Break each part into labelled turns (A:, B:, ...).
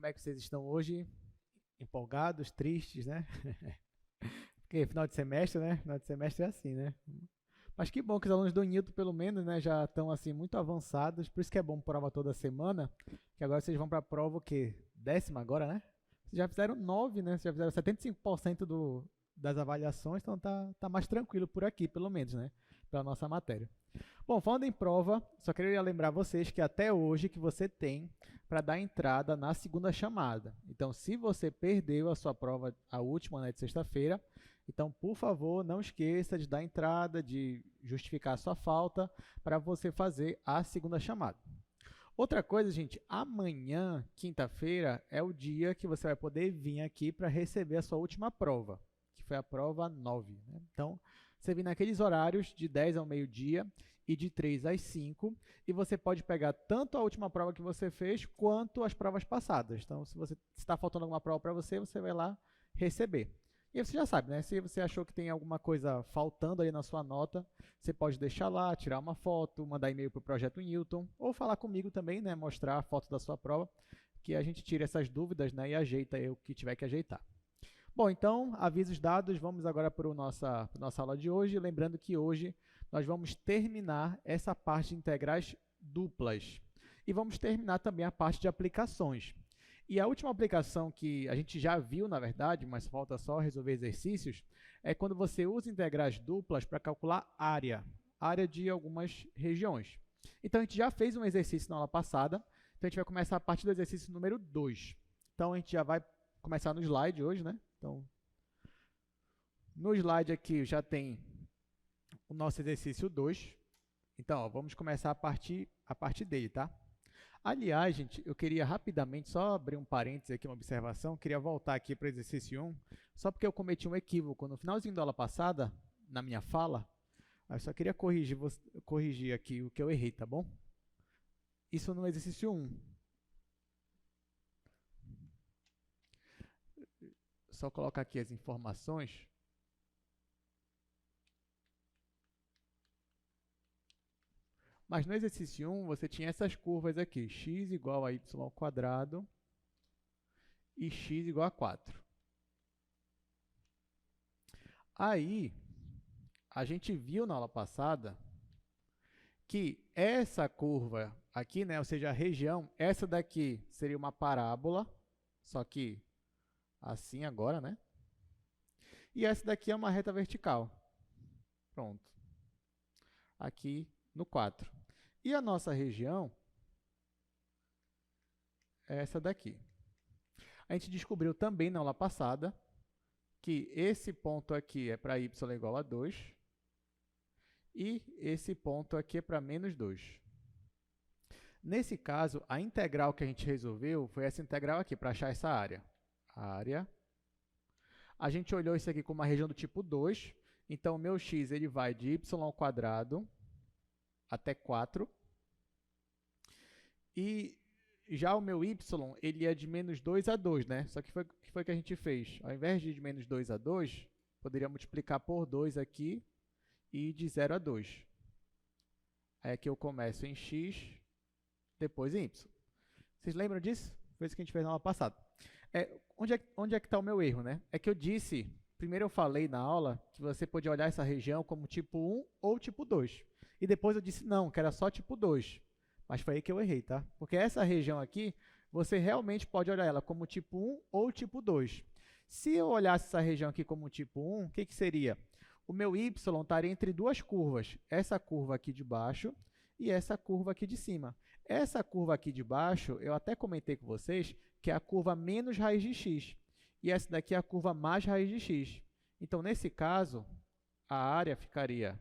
A: é que vocês estão hoje? Empolgados, tristes, né? Porque final de semestre, né? Final de semestre é assim, né? Mas que bom que os alunos do Newton, pelo menos, né, já estão assim muito avançados. Por isso que é bom prova toda semana, que agora vocês vão para a prova o quê? 10ª agora, né? Vocês já fizeram 9, né? Vocês já fizeram 75% das avaliações, então tá mais tranquilo por aqui, pelo menos, né? Pela nossa matéria. Bom, falando em prova, só queria lembrar vocês que até hoje que você tem para dar entrada na segunda chamada. Então, se você perdeu a sua prova, a última, né, de sexta-feira, então, por favor, não esqueça de dar entrada, de justificar a sua falta para você fazer a segunda chamada. Outra coisa, gente, amanhã, quinta-feira, é o dia que você vai poder vir aqui para receber a sua última prova, que foi a prova 9. Né? Então, você vem naqueles horários de 10 ao meio-dia e de 3 às 5, e você pode pegar tanto a última prova que você fez, quanto as provas passadas. Então, se você está faltando alguma prova para você, você vai lá receber. E aí você já sabe, né? Se você achou que tem alguma coisa faltando ali na sua nota, você pode deixar lá, tirar uma foto, mandar e-mail para o Projeto Newton, ou falar comigo também, né? Mostrar a foto da sua prova, que a gente tira essas dúvidas, né? E ajeita aí o que tiver que ajeitar. Bom, então, avisos dados, vamos agora para a nossa aula de hoje. Lembrando que hoje nós vamos terminar essa parte de integrais duplas. E vamos terminar também a parte de aplicações. E a última aplicação que a gente já viu, na verdade, mas falta só resolver exercícios, é quando você usa integrais duplas para calcular área de algumas regiões. Então, a gente já fez um exercício na aula passada, então a gente vai começar a partir do exercício número 2. Então, a gente já vai começar no slide hoje, né? Então, no slide aqui já tem o nosso exercício 2. Então, ó, vamos começar a partir dele, tá? Aliás, gente, eu queria rapidamente, só abrir um parênteses aqui, uma observação, queria voltar aqui para o exercício 1, só porque eu cometi um equívoco no finalzinho da aula passada, na minha fala, eu só queria corrigir aqui o que eu errei, tá bom? Isso no exercício 1. Só colocar aqui as informações. Mas no exercício 1, você tinha essas curvas aqui, x igual a y ao quadrado e x igual a 4. Aí, a gente viu na aula passada que essa curva aqui, né, ou seja, a região, essa daqui seria uma parábola, só que assim agora, né? E essa daqui é uma reta vertical. Pronto. Aqui no 4. E a nossa região é essa daqui. A gente descobriu também na aula passada que esse ponto aqui é para y igual a 2 e esse ponto aqui é para menos 2. Nesse caso, a integral que a gente resolveu foi essa integral aqui, para achar essa área. A gente olhou isso aqui como uma região do tipo 2, então o meu x ele vai de y ao quadrado até 4. E já o meu y, ele é de menos 2 a 2, né? Só que foi que a gente fez. Ao invés de menos 2 a 2, poderia multiplicar por 2 aqui e de 0 a 2. Aí aqui eu começo em x, depois em y. Vocês lembram disso? Foi isso que a gente fez na aula passada. Onde é que está o meu erro, né? É que eu disse, primeiro eu falei na aula que você podia olhar essa região como tipo 1 ou tipo 2. E depois eu disse não, que era só tipo 2. Mas foi aí que eu errei, tá? Porque essa região aqui, você realmente pode olhar ela como tipo 1 ou tipo 2. Se eu olhasse essa região aqui como tipo 1, o que seria? O meu y estaria entre duas curvas. Essa curva aqui de baixo e essa curva aqui de cima. Essa curva aqui de baixo, eu até comentei com vocês, que é a curva menos raiz de x. E essa daqui é a curva mais raiz de x. Então, nesse caso, a área ficaria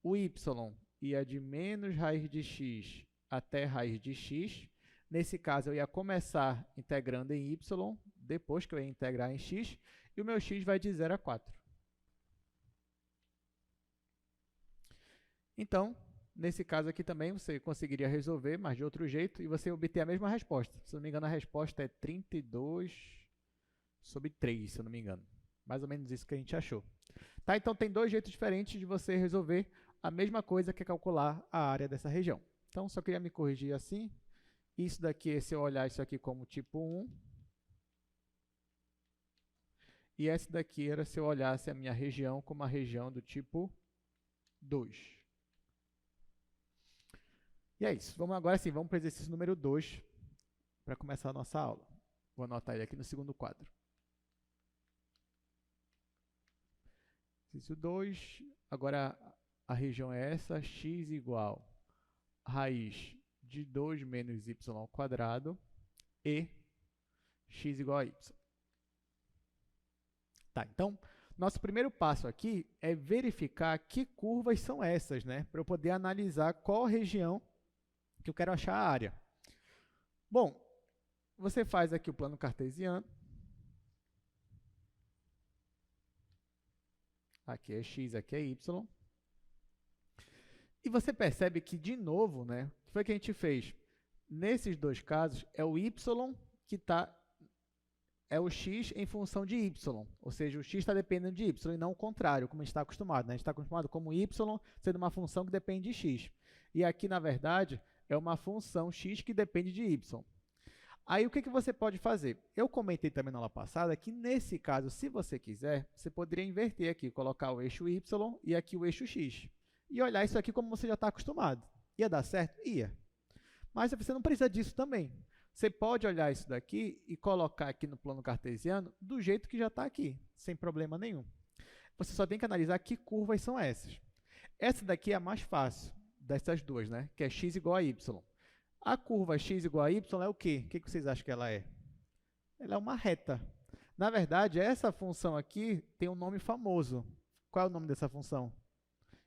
A: o y ia de menos raiz de x até raiz de x. Nesse caso, eu ia começar integrando em y, depois que eu ia integrar em x, e o meu x vai de 0 a 4. Então, nesse caso aqui também, você conseguiria resolver, mas de outro jeito, e você obter a mesma resposta. Se não me engano, a resposta é 32/3, se eu não me engano. Mais ou menos isso que a gente achou. Tá? Então, tem dois jeitos diferentes de você resolver a mesma coisa que é calcular a área dessa região. Então, só queria me corrigir assim Isso daqui, se eu olhar isso aqui como tipo 1. E essa daqui era se eu olhasse a minha região como a região do tipo 2. E é isso. Vamos agora sim, vamos para o exercício número 2, para começar a nossa aula. Vou anotar ele aqui no segundo quadro. Exercício 2, agora a região é essa, x igual raiz de 2 menos y ao quadrado e x igual a y. Tá, então, nosso primeiro passo aqui é verificar que curvas são essas, né? Para eu poder analisar qual região que eu quero achar a área. Bom, você faz aqui o plano cartesiano. Aqui é x, aqui é y. E você percebe que, de novo, né, o que foi que a gente fez? Nesses dois casos, é o y que está... É o x em função de y, ou seja, o x está dependendo de y, e não o contrário, como a gente está acostumado. Né? A gente está acostumado como y sendo uma função que depende de x. E aqui, na verdade, é uma função x que depende de y. Aí, o que você pode fazer? Eu comentei também na aula passada que, nesse caso, se você quiser, você poderia inverter aqui, colocar o eixo y e aqui o eixo x. E olhar isso aqui como você já está acostumado. Ia dar certo? Ia. Mas você não precisa disso também. Você pode olhar isso daqui e colocar aqui no plano cartesiano do jeito que já está aqui, sem problema nenhum. Você só tem que analisar que curvas são essas. Essa daqui é a mais fácil dessas duas, né? Que é x igual a y. A curva x igual a y é o quê? O que vocês acham que ela é? Ela é uma reta. Na verdade, essa função aqui tem um nome famoso. Qual é o nome dessa função?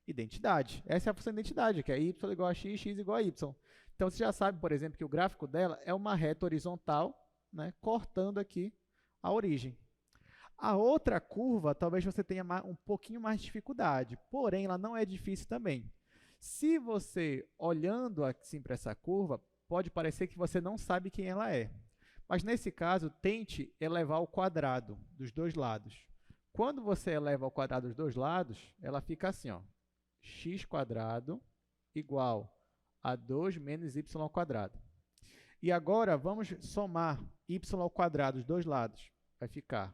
A: Identidade. Essa é a função de identidade, que é y igual a x, x igual a y. Então, você já sabe, por exemplo, que o gráfico dela é uma reta horizontal, né, cortando aqui a origem. A outra curva, talvez você tenha um pouquinho mais de dificuldade, porém, ela não é difícil também. Se você, olhando assim para essa curva, pode parecer que você não sabe quem ela é. Mas, nesse caso, tente elevar ao quadrado dos dois lados. Quando você eleva ao quadrado dos dois lados, ela fica assim, ó, x² igual a 2 menos y ao quadrado. E agora, vamos somar y ao quadrado dos dois lados. Vai ficar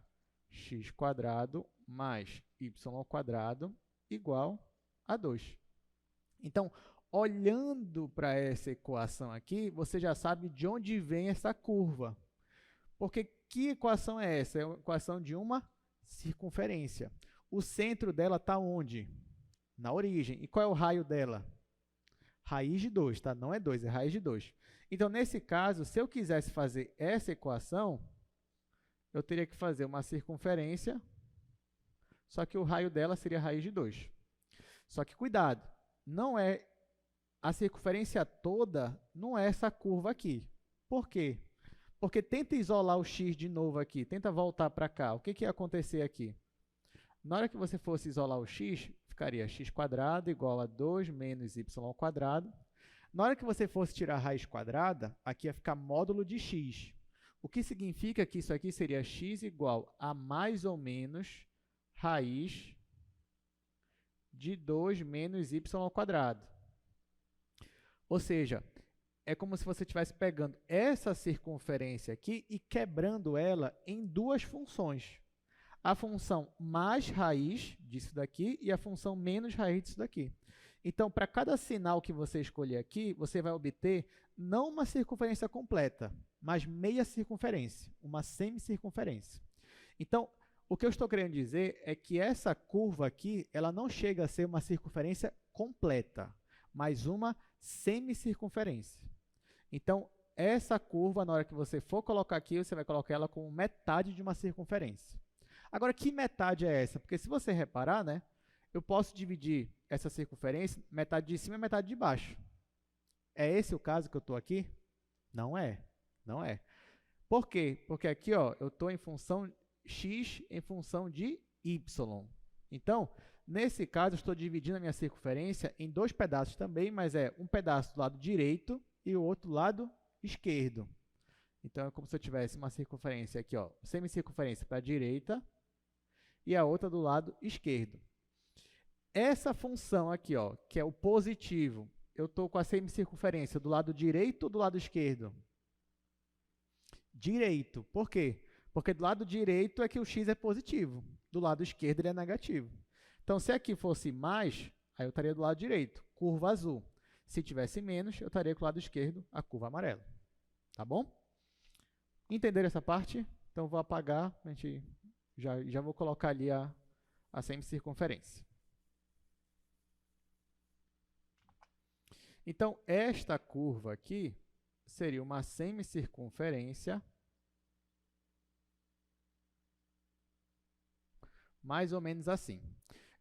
A: x² mais y ao quadrado igual a 2. Então, olhando para essa equação aqui, você já sabe de onde vem essa curva. Porque que equação é essa? É uma equação de uma circunferência. O centro dela está onde? Na origem. E qual é o raio dela? Raiz de 2, tá? Não é 2, é raiz de 2. Então, nesse caso, se eu quisesse fazer essa equação, eu teria que fazer uma circunferência, só que o raio dela seria raiz de 2. Só que, cuidado, não é a circunferência toda, não é essa curva aqui. Por quê? Porque tenta isolar o x de novo aqui, tenta voltar para cá. O que ia acontecer aqui? Na hora que você fosse isolar o x, ficaria x² igual a 2 menos y ao quadrado. Na hora que você fosse tirar a raiz quadrada, aqui ia ficar módulo de x. O que significa que isso aqui seria x igual a mais ou menos raiz de 2 menos y ao quadrado. Ou seja, é como se você estivesse pegando essa circunferência aqui e quebrando ela em duas funções. A função mais raiz disso daqui e a função menos raiz disso daqui. Então, para cada sinal que você escolher aqui, você vai obter não uma circunferência completa, mas meia circunferência, uma semicircunferência. Então, o que eu estou querendo dizer é que essa curva aqui, ela não chega a ser uma circunferência completa, mas uma semicircunferência. Então, essa curva, na hora que você for colocar aqui, você vai colocar ela como metade de uma circunferência. Agora, que metade é essa? Porque se você reparar, né, eu posso dividir essa circunferência, metade de cima e metade de baixo. É esse o caso que eu estou aqui? Não é, não é. Por quê? Porque aqui ó, eu estou em função x em função de y. Então, nesse caso, eu estou dividindo a minha circunferência em dois pedaços também, mas é um pedaço do lado direito e o outro lado esquerdo. Então, é como se eu tivesse uma circunferência aqui, ó, semicircunferência para a direita e a outra do lado esquerdo. Essa função aqui, ó, que é o positivo, eu estou com a semicircunferência do lado direito ou do lado esquerdo? Direito. Por quê? Porque do lado direito é que o x é positivo, do lado esquerdo ele é negativo. Então, se aqui fosse mais, aí eu estaria do lado direito, curva azul. Se tivesse menos, eu estaria com o lado esquerdo, a curva amarela. Tá bom? Entenderam essa parte? Então, vou apagar, a gente já vou colocar ali a semicircunferência. Então, esta curva aqui seria uma semicircunferência mais ou menos assim.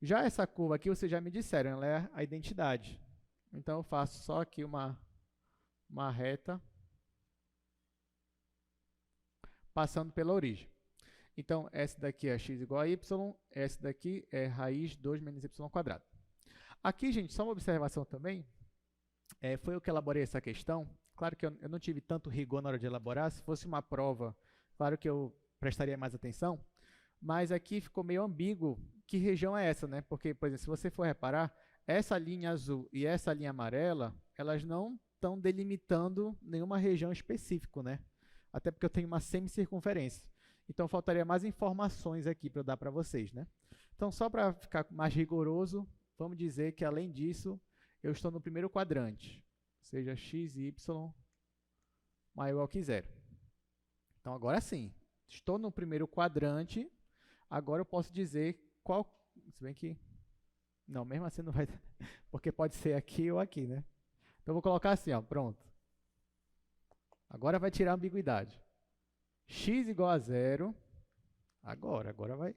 A: Já essa curva aqui, vocês já me disseram, ela é a identidade. Então, eu faço só aqui uma reta passando pela origem. Então, essa daqui é x igual a y, essa daqui é raiz 2 menos y². Aqui, gente, só uma observação também, foi eu que elaborei essa questão. Claro que eu não tive tanto rigor na hora de elaborar, se fosse uma prova, claro que eu prestaria mais atenção, mas aqui ficou meio ambíguo que região é essa, né? Porque, por exemplo, se você for reparar, essa linha azul e essa linha amarela, elas não estão delimitando nenhuma região específica, né? Até porque eu tenho uma semicircunferência. Então, faltaria mais informações aqui para eu dar para vocês, né? Então, só para ficar mais rigoroso, vamos dizer que, além disso, eu estou no primeiro quadrante, ou seja, x e y maior ou igual que zero. Então, agora sim, estou no primeiro quadrante, agora eu posso dizer qual... Se bem que... Não, mesmo assim não vai... Porque pode ser aqui ou aqui, né? Então, eu vou colocar assim, ó, pronto. Agora vai tirar a ambiguidade. X igual a zero. Agora vai.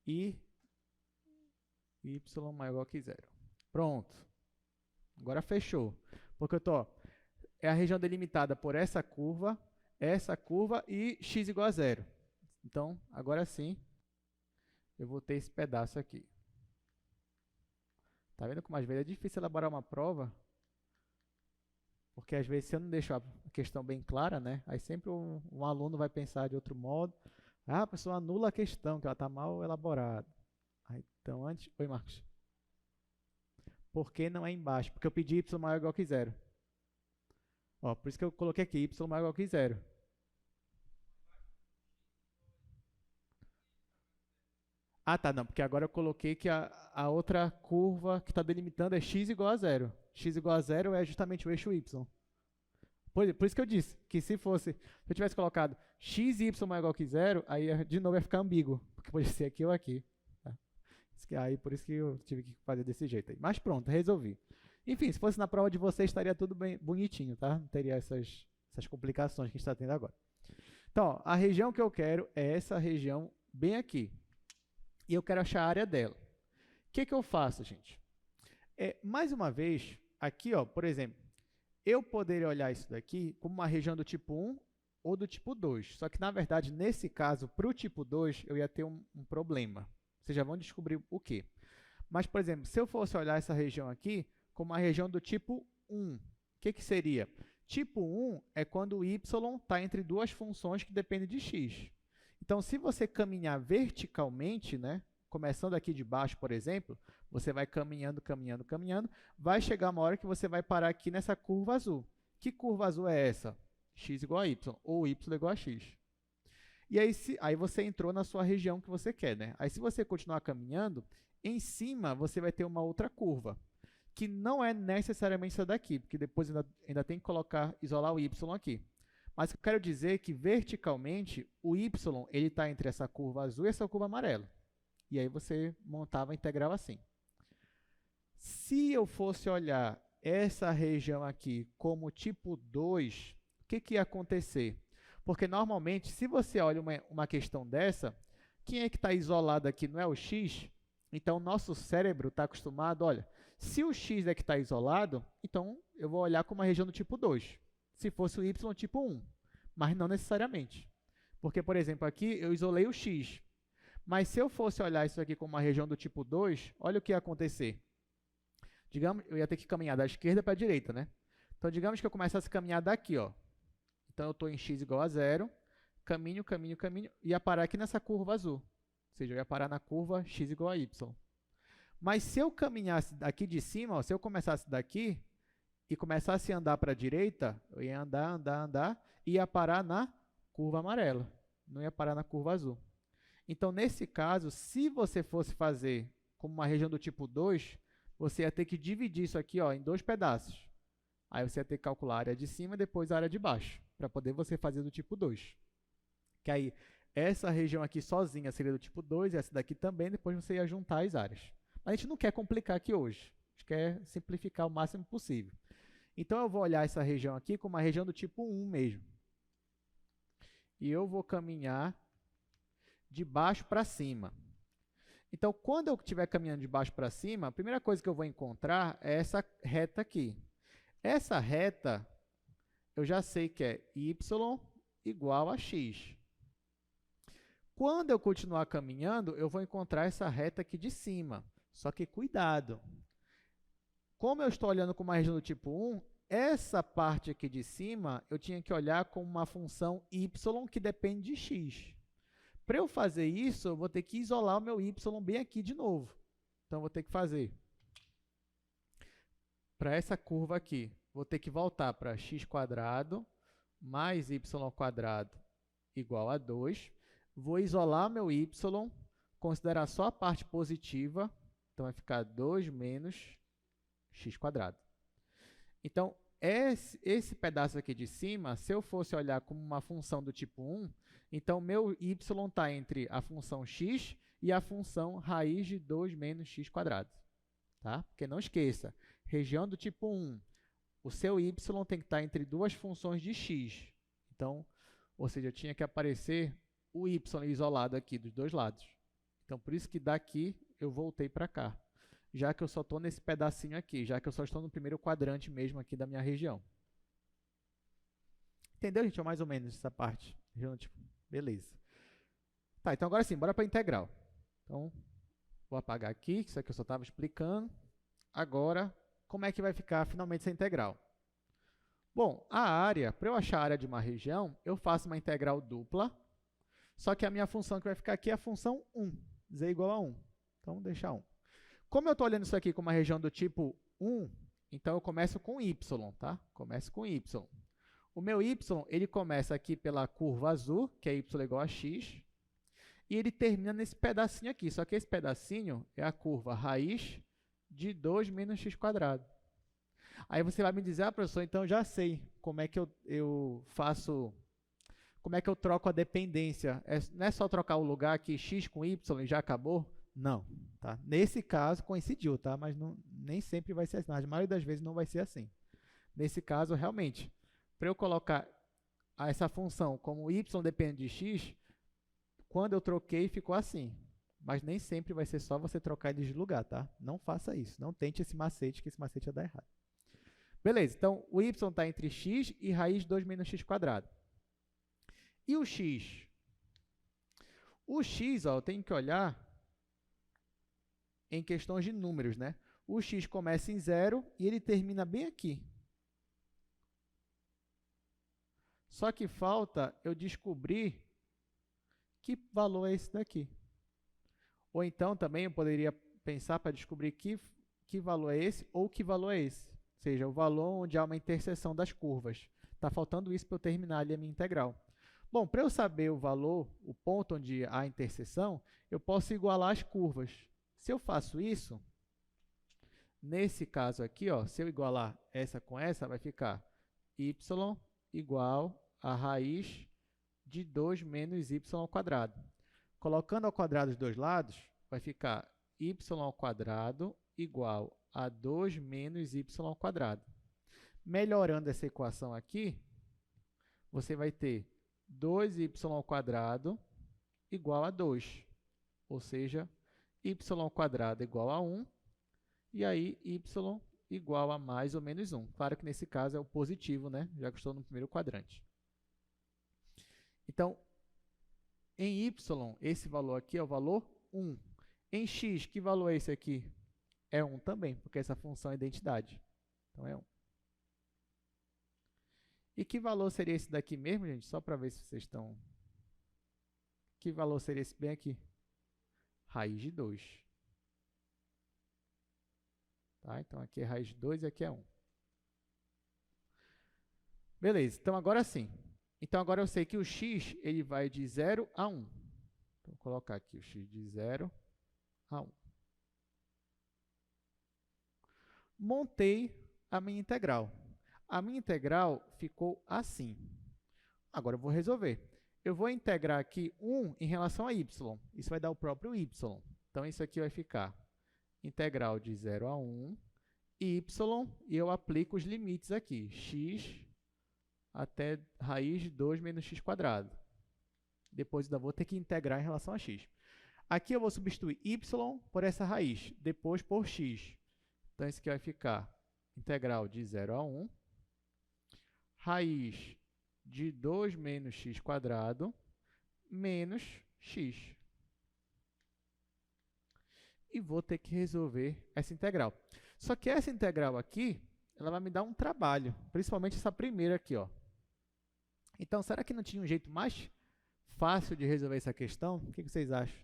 A: E y maior ou igual que zero. Pronto. Agora fechou. Porque eu tô, é a região delimitada por essa curva e x igual a zero. Então, agora sim, eu vou ter esse pedaço aqui. Tá vendo como às vezes é difícil elaborar uma prova? Porque às vezes se eu não deixo a questão bem clara, né? Aí sempre um aluno vai pensar de outro modo. Ah, a pessoa anula a questão, que ela está mal elaborada. Aí, então, antes... Oi, Marcos. Por que não é embaixo? Porque eu pedi y maior ou igual que zero. Ó, por isso que eu coloquei aqui, y maior ou igual que zero. Ah, tá, não, porque agora eu coloquei que a outra curva que está delimitando é x igual a zero. X igual a zero é justamente o eixo y. Por isso que eu disse que se eu tivesse colocado x e y maior ou igual que zero, aí de novo ia ficar ambíguo, porque poderia ser aqui ou aqui. Tá? Aí, por isso que eu tive que fazer desse jeito aí. Mas pronto, resolvi. Enfim, se fosse na prova de vocês, estaria tudo bem bonitinho, tá? Não teria essas complicações que a gente está tendo agora. Então, ó, a região que eu quero é essa região bem aqui. E eu quero achar a área dela. O que eu faço, gente? Mais uma vez, aqui, ó, por exemplo, eu poderia olhar isso daqui como uma região do tipo 1 ou do tipo 2. Só que, na verdade, nesse caso, para o tipo 2, eu ia ter um problema. Vocês já vão descobrir o quê. Mas, por exemplo, se eu fosse olhar essa região aqui como uma região do tipo 1, o que seria? Tipo 1 é quando o y está entre duas funções que dependem de x. Então, se você caminhar verticalmente, né, começando aqui de baixo, por exemplo, você vai caminhando, caminhando, caminhando, vai chegar uma hora que você vai parar aqui nessa curva azul. Que curva azul é essa? X igual a y, ou y igual a x. E aí você entrou na sua região que você quer, né? Aí, se você continuar caminhando, em cima você vai ter uma outra curva, que não é necessariamente essa daqui, porque depois ainda tem que isolar o y aqui. Mas eu quero dizer que verticalmente o y está entre essa curva azul e essa curva amarela. E aí você montava a integral assim. Se eu fosse olhar essa região aqui como tipo 2, o que ia acontecer? Porque normalmente, se você olha uma questão dessa, quem é que está isolado aqui? Não é o x? Então, o nosso cérebro está acostumado, olha, se o x é que está isolado, então eu vou olhar como uma região do tipo 2. Se fosse o y tipo 1, mas não necessariamente. Porque, por exemplo, aqui eu isolei o x. Mas se eu fosse olhar isso aqui como uma região do tipo 2, olha o que ia acontecer. Digamos, eu ia ter que caminhar da esquerda para a direita, né? Então, digamos que eu começasse a caminhar daqui, ó. Então, eu estou em x igual a zero, caminho, caminho, caminho, e ia parar aqui nessa curva azul. Ou seja, eu ia parar na curva x igual a y. Mas se eu caminhasse daqui de cima, ó, se eu começasse daqui, e começasse a andar para a direita, eu ia andar, andar, andar, e ia parar na curva amarela, não ia parar na curva azul. Então, nesse caso, se você fosse fazer como uma região do tipo 2, você ia ter que dividir isso aqui ó, em dois pedaços. Aí você ia ter que calcular a área de cima e depois a área de baixo, para poder você fazer do tipo 2. Que aí, essa região aqui sozinha seria do tipo 2, e essa daqui também, depois você ia juntar as áreas. Mas a gente não quer complicar aqui hoje, a gente quer simplificar o máximo possível. Então, eu vou olhar essa região aqui como uma região do tipo 1 mesmo. E eu vou caminhar de baixo para cima. Então, quando eu estiver caminhando de baixo para cima, a primeira coisa que eu vou encontrar é essa reta aqui. Essa reta, eu já sei que é y igual a x. Quando eu continuar caminhando, eu vou encontrar essa reta aqui de cima. Só que cuidado. Como eu estou olhando com uma região do tipo 1, essa parte aqui de cima, eu tinha que olhar com uma função y que depende de x. Para eu fazer isso, eu vou ter que isolar o meu y bem aqui de novo. Então, eu vou ter que fazer para essa curva aqui, vou ter que voltar para x² mais y² igual a 2. Vou isolar meu y, considerar só a parte positiva, então vai ficar 2 menos x². Então, esse pedaço aqui de cima, se eu fosse olhar como uma função do tipo 1, então meu y está entre a função x e a função raiz de 2 menos x². Tá? Porque não esqueça, região do tipo 1, o seu y tem que estar entre duas funções de x. Então, ou seja, tinha que aparecer o y isolado aqui dos dois lados. Então, por isso que daqui eu voltei para cá, já que eu só estou nesse pedacinho aqui, já que eu só estou no primeiro quadrante mesmo aqui da minha região. Entendeu, gente? Ou mais ou menos essa parte? Região do tipo, beleza. Tá, então agora sim, bora para a integral. Então, vou apagar aqui, isso aqui eu só estava explicando. Agora, como é que vai ficar finalmente essa integral? Bom, a área, para eu achar a área de uma região, eu faço uma integral dupla, só que a minha função que vai ficar aqui é a função 1, z igual a 1. Então, vou deixar 1. Como eu estou olhando isso aqui como uma região do tipo 1, então eu começo com y, tá? Começo com y. O meu y, ele começa aqui pela curva azul, que é y igual a x, e ele termina nesse pedacinho aqui, só que esse pedacinho é a curva raiz de 2 menos x². Aí você vai me dizer, professor, então eu já sei como é que eu faço, como é que eu troco a dependência. Não é só trocar o lugar aqui, x com y e já acabou? Não. Tá? Nesse caso, coincidiu, tá? Mas não, nem sempre vai ser assim. Na maioria das vezes não vai ser assim. Nesse caso, realmente, para eu colocar essa função como y depende de x, quando eu troquei, ficou assim. Mas nem sempre vai ser só você trocar eles de lugar, tá? Não faça isso. Não tente esse macete, que esse macete ia dar errado. Beleza, então o y está entre x e raiz de 2 menos x². E o x? O x, ó, eu tenho que olhar em questões de números, né? O x começa em 0 e ele termina bem aqui. Só que falta eu descobrir que valor é esse daqui. Ou então também eu poderia pensar para descobrir que valor é esse ou que valor é esse. Ou seja, o valor onde há uma interseção das curvas. Está faltando isso para eu terminar ali a minha integral. Bom, para eu saber o valor, o ponto onde há interseção, eu posso igualar as curvas. Se eu faço isso, nesse caso aqui, ó, se eu igualar essa com essa, vai ficar y igual a raiz de 2 menos y². Colocando ao quadrado os dois lados, vai ficar y² igual a 2 menos y². Melhorando essa equação aqui, você vai ter 2y² igual a 2, ou seja, y² igual a 1, e aí y igual a mais ou menos 1. Claro que nesse caso é o positivo, né? Já que estou no primeiro quadrante. Então, em y, esse valor aqui é o valor 1. Em x, que valor é esse aqui? É 1 também, porque essa função é identidade. Então, é 1. E que valor seria esse daqui mesmo, gente? Só para ver se vocês estão... Que valor seria esse bem aqui? Raiz de 2. Tá? Então, aqui é raiz de 2 e aqui é 1. Beleza, então agora sim. Então agora eu sei que o x ele vai de 0 a 1. Então, vou colocar aqui o x de 0 a 1. Montei a minha integral. A minha integral ficou assim. Agora eu vou resolver. Eu vou integrar aqui 1 em relação a y. Isso vai dar o próprio y. Então, isso aqui vai ficar integral de 0 a 1, y, e eu aplico os limites aqui, x até raiz de 2 menos x quadrado. Depois ainda vou ter que integrar em relação a x. Aqui eu vou substituir y por essa raiz, depois por x. Então, isso aqui vai ficar integral de 0 a 1, raiz de 2 menos x quadrado, menos x. E vou ter que resolver essa integral. Só que essa integral aqui, ela vai me dar um trabalho, principalmente essa primeira aqui, ó. Então, será que não tinha um jeito mais fácil de resolver essa questão? O que vocês acham?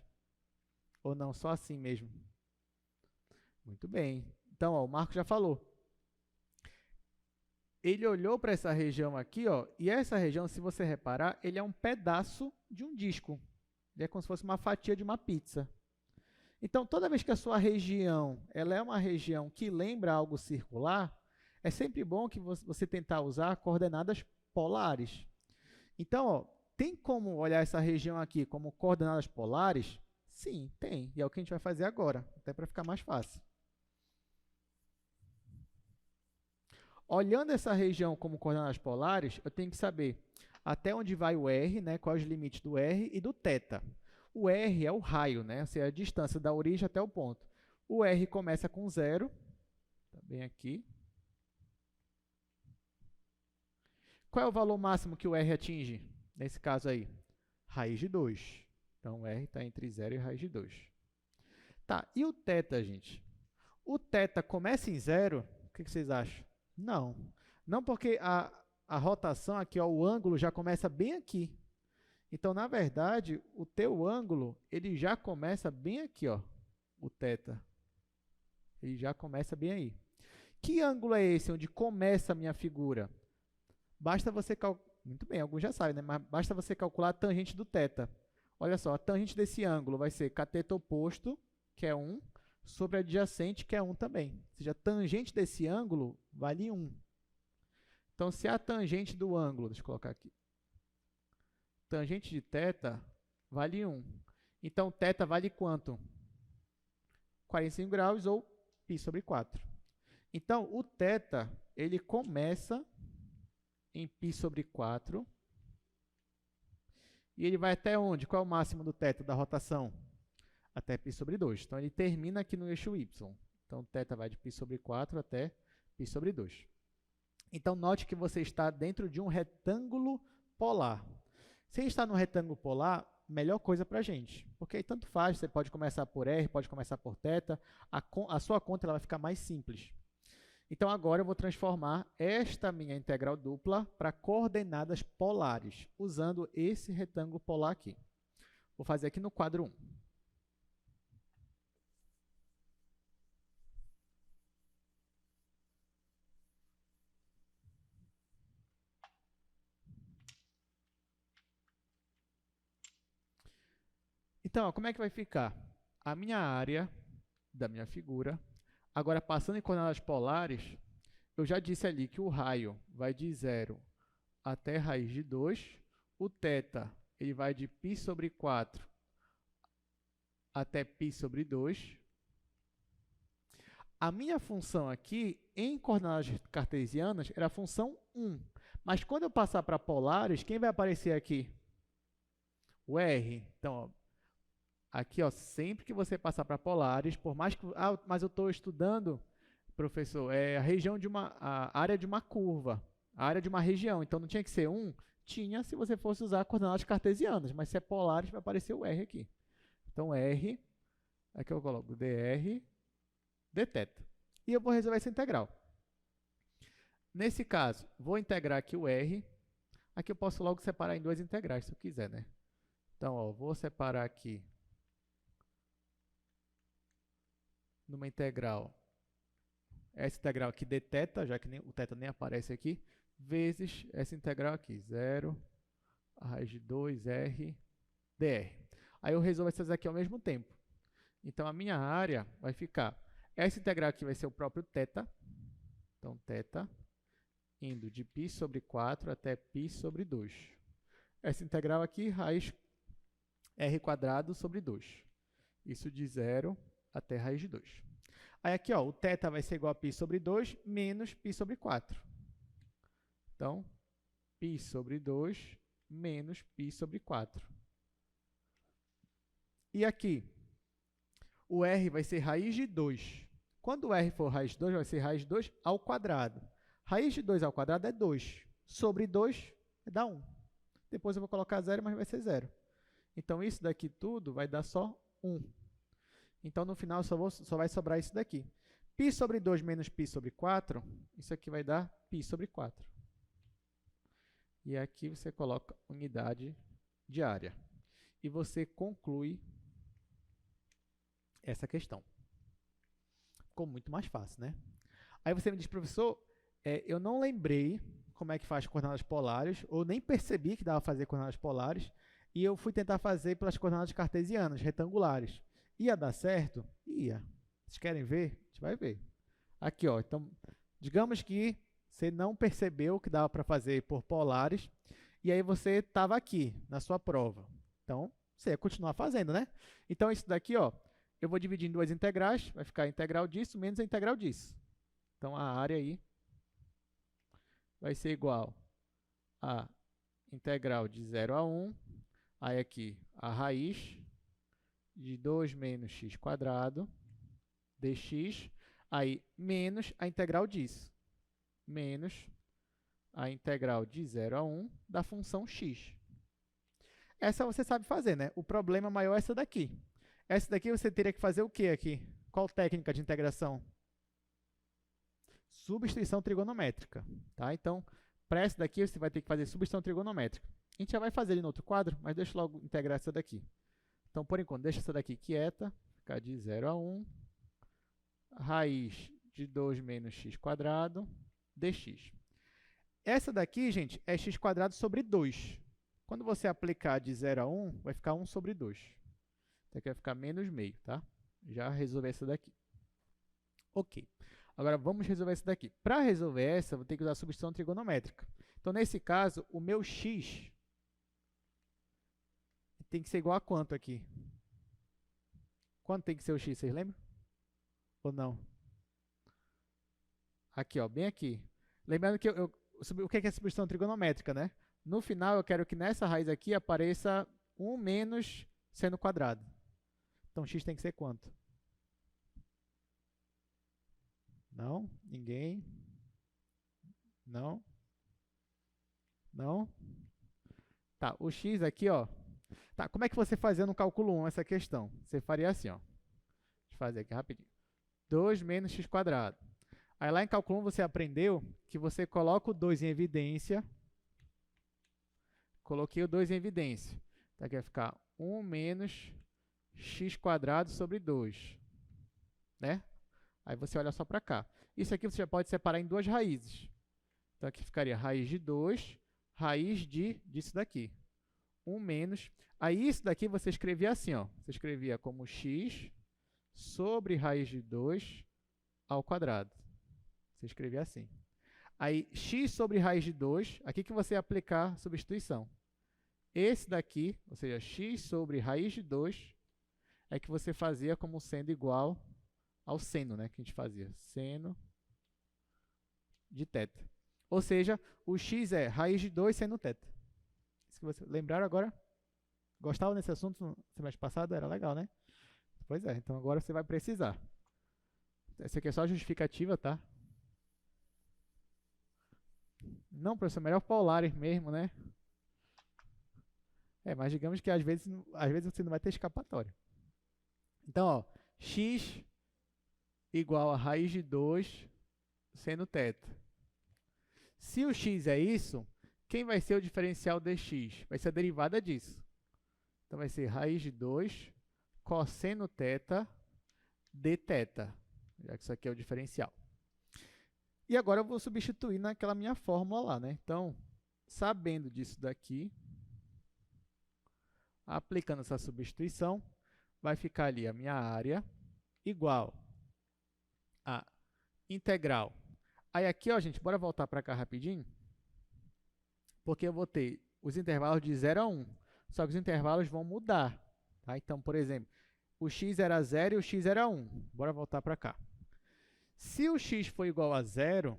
A: Ou não, só assim mesmo? Muito bem. Então, ó, o Marco já falou. Ele olhou para essa região aqui, ó, e essa região, se você reparar, ele é um pedaço de um disco. Ele é como se fosse uma fatia de uma pizza. Então, toda vez que a sua região ela é uma região que lembra algo circular, é sempre bom que você tentar usar coordenadas polares. Então, ó, tem como olhar essa região aqui como coordenadas polares? Sim, tem. E é o que a gente vai fazer agora, até para ficar mais fácil. Olhando essa região como coordenadas polares, eu tenho que saber até onde vai o R, né, quais os limites do R e do θ. O R é o raio, né, ou seja, a distância da origem até o ponto. O R começa com 0, tá bem aqui. Qual é o valor máximo que o R atinge? Nesse caso aí, raiz de 2. Então, o R está entre 0 e raiz de 2. Tá, e o θ, gente? O θ começa em 0, o que vocês acham? Não. Não, porque a rotação aqui, ó, o ângulo já começa bem aqui. Então, na verdade, o teu ângulo, ele já começa bem aqui, ó, o θ. Ele já começa bem aí. Que ângulo é esse onde começa a minha figura? Basta você calcular, muito bem, alguns já sabem, né? Mas basta você calcular a tangente do θ. Olha só, a tangente desse ângulo vai ser cateto oposto, que é 1, sobre adjacente, que é 1 também. Ou seja, a tangente desse ângulo vale 1. Então, se a tangente do ângulo, deixa eu colocar aqui, tangente de θ vale 1. Então, θ vale quanto? 45 graus ou π sobre 4. Então, o θ, ele começa em π sobre 4. E ele vai até onde? Qual é o máximo do θ da rotação? Até π sobre 2. Então, ele termina aqui no eixo y. Então, θ vai de π sobre 4 até π sobre 2. Então, note que você está dentro de um retângulo polar. Se está no retângulo polar, melhor coisa para a gente. Porque aí tanto faz, você pode começar por R, pode começar por θ. A sua conta ela vai ficar mais simples. Então, agora eu vou transformar esta minha integral dupla para coordenadas polares, usando esse retângulo polar aqui. Vou fazer aqui no quadro 1. Então, ó, como é que vai ficar? A minha área da minha figura, agora passando em coordenadas polares, eu já disse ali que o raio vai de 0 até raiz de 2, o θ ele vai de π sobre 4 até π sobre 2. A minha função aqui, em coordenadas cartesianas, era a função 1. Mas quando eu passar para polares, quem vai aparecer aqui? O R. Então, ó, aqui, ó, sempre que você passar para polares, por mais que... Ah, mas eu estou estudando, professor, a região de a área de uma curva, a área de uma região. Então, não tinha que ser 1? Tinha se você fosse usar coordenadas cartesianas, mas se é polares, vai aparecer o R aqui. Então, R, aqui eu coloco dr, dθ. E eu vou resolver essa integral. Nesse caso, vou integrar aqui o R. Aqui eu posso logo separar em duas integrais, se eu quiser, né? Então, ó, vou separar aqui numa integral, essa integral aqui dθ, já que o θ nem aparece aqui, vezes essa integral aqui, 0 a raiz de 2r dr. Aí eu resolvo essas aqui ao mesmo tempo. Então, a minha área vai ficar... Essa integral aqui vai ser o próprio θ. Então, θ indo de π sobre 4 até π sobre 2. Essa integral aqui, raiz r² sobre 2. Isso de 0 até raiz de 2. Aí aqui, ó, o θ vai ser igual a π sobre 2 menos π sobre 4. Então, π sobre 2 menos π sobre 4. E aqui, o r vai ser raiz de 2. Quando o r for raiz de 2, vai ser raiz de 2 ao quadrado. Raiz de 2 ao quadrado é 2. Sobre 2 dá 1. Depois eu vou colocar 0, mas vai ser 0. Então, isso daqui tudo vai dar só 1. Então, no final, só vai sobrar isso daqui. π sobre 2 menos π sobre 4, isso aqui vai dar π sobre 4. E aqui você coloca unidade de área. E você conclui essa questão. Ficou muito mais fácil, né? Aí você me diz, professor, eu não lembrei como é que faz coordenadas polares, ou nem percebi que dava para fazer coordenadas polares, e eu fui tentar fazer pelas coordenadas cartesianas, retangulares. Ia dar certo? Ia. Vocês querem ver? A gente vai ver. Aqui, ó. Então, digamos que você não percebeu que dava para fazer por polares, e aí você estava aqui, na sua prova. Então, você ia continuar fazendo, né? Então, isso daqui, ó, eu vou dividir em duas integrais, vai ficar a integral disso menos a integral disso. Então, a área aí vai ser igual a integral de 0 a 1, aí aqui a raiz de 2 menos x² dx, aí menos a integral disso, menos a integral de 0 a 1 da função x. Essa você sabe fazer, né? O problema maior é essa daqui. Essa daqui você teria que fazer o quê aqui? Qual técnica de integração? Substituição trigonométrica, tá? Então, para essa daqui, você vai ter que fazer substituição trigonométrica. A gente já vai fazer ele no outro quadro, mas deixa eu logo integrar essa daqui. Então, por enquanto, deixa essa daqui quieta, ficar de 0 a 1, raiz de 2 menos x² dx. Essa daqui, gente, é x² sobre 2. Quando você aplicar de 0 a 1, vai ficar 1 sobre 2. Então, aqui vai ficar menos meio, tá? Já resolvi essa daqui. Ok. Agora, vamos resolver essa daqui. Para resolver essa, eu vou ter que usar a substituição trigonométrica. Então, nesse caso, o meu x tem que ser igual a quanto aqui? Quanto tem que ser o x, vocês lembram? Ou não? Aqui, ó, bem aqui. Lembrando que o que é a substituição trigonométrica, né? No final, eu quero que nessa raiz aqui apareça 1 menos seno quadrado. Então, x tem que ser quanto? Não? Ninguém? Não? Não? Tá, o x aqui, ó. Tá, como é que você fazia no cálculo 1 essa questão? Você faria assim, ó. Deixa eu fazer aqui rapidinho. 2 menos x². Aí lá em cálculo 1 você aprendeu que você coloca o 2 em evidência. Coloquei o 2 em evidência. Então aqui vai ficar 1 menos x² sobre 2. Né? Aí você olha só para cá. Isso aqui você já pode separar em duas raízes. Então aqui ficaria raiz de 2, raiz disso daqui. 1 menos. Aí isso daqui você escrevia assim, ó. Você escrevia como x sobre raiz de 2 ao quadrado. Você escrevia assim. Aí x sobre raiz de 2, aqui que você ia aplicar substituição. Esse daqui, ou seja, x sobre raiz de 2, é que você fazia como sendo igual ao seno, né, que a gente fazia. Seno de θ. Ou seja, o x é raiz de 2 seno θ. Isso que vocês lembraram agora? Gostavam desse assunto no semestre passado? Era legal, né? Pois é, então agora você vai precisar. Essa aqui é só a justificativa, tá? Não, professor, melhor polares mesmo, né? Mas digamos que às vezes você não vai ter escapatória. Então, ó, x igual a raiz de 2 seno θ. Se o x é isso, quem vai ser o diferencial dx? Vai ser a derivada disso. Então, vai ser raiz de 2 cosseno θ dθ, já que isso aqui é o diferencial. E agora eu vou substituir naquela minha fórmula lá, né? Então, sabendo disso daqui, aplicando essa substituição, vai ficar ali a minha área igual a integral. Aí aqui, ó, gente, bora voltar para cá rapidinho, porque eu vou ter os intervalos de 0 a 1, só que os intervalos vão mudar. Tá? Então, por exemplo, o x era 0 e o x era 1. Bora voltar para cá. Se o x for igual a 0,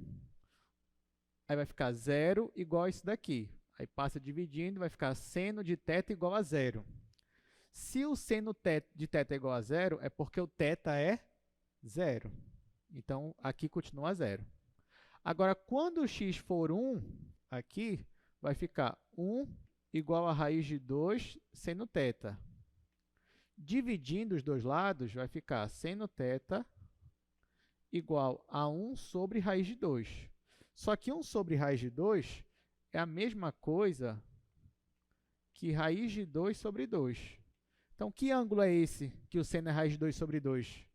A: aí vai ficar 0 igual a isso daqui. Aí passa dividindo, vai ficar seno de θ igual a 0. Se o seno de θ é igual a 0, é porque o θ é 0. Então, aqui continua 0. Agora, quando o x for 1, aqui vai ficar 1 igual a raiz de 2 seno θ. Dividindo os dois lados, vai ficar seno θ igual a 1 sobre raiz de 2. Só que 1 sobre raiz de 2 é a mesma coisa que raiz de 2 sobre 2. Então, que ângulo é esse que o seno é raiz de 2 sobre 2?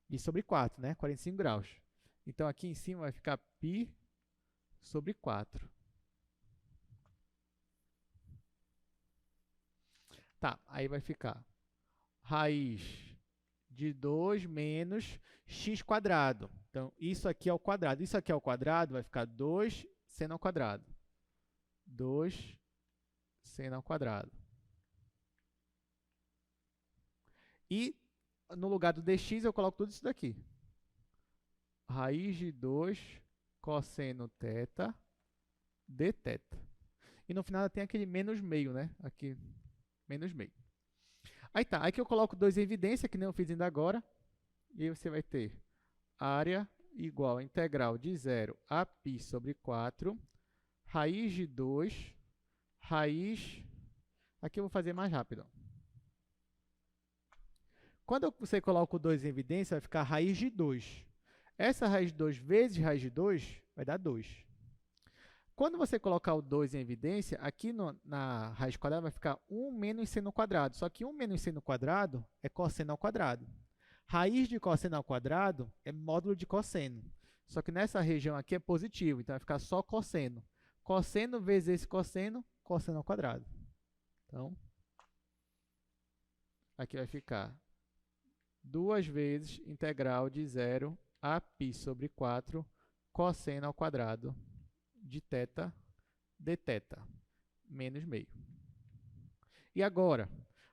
A: Π sobre 4, né? 45 graus. Então, aqui em cima vai ficar π sobre 4. Tá, aí vai ficar raiz de 2 menos x quadrado. Então, isso aqui é o quadrado. Isso aqui é o quadrado, vai ficar 2 seno ao quadrado. 2 seno ao quadrado. E no lugar do dx eu coloco tudo isso daqui. Raiz de 2 cosseno θ dθ. E no final tem aquele menos meio, né? Aqui, menos meio. Aí tá, aí que eu coloco 2 em evidência, que nem eu fiz ainda agora. E aí você vai ter área igual a integral de 0 a π sobre 4, raiz de 2, raiz... Aqui eu vou fazer mais rápido. Quando você coloca o 2 em evidência, vai ficar raiz de 2. Essa raiz de 2 vezes raiz de 2 vai dar 2. Quando você colocar o 2 em evidência, aqui na raiz quadrada vai ficar 1 menos seno ao quadrado. Só que 1 menos seno ao quadrado é cosseno ao quadrado. Raiz de cosseno ao quadrado é módulo de cosseno. Só que nessa região aqui é positivo, então vai ficar só cosseno. Cosseno vezes esse cosseno, cosseno ao quadrado. Então, aqui vai ficar 2 vezes integral de 0 a π sobre 4 cosseno ao quadrado de θ dθ, menos meio. E agora?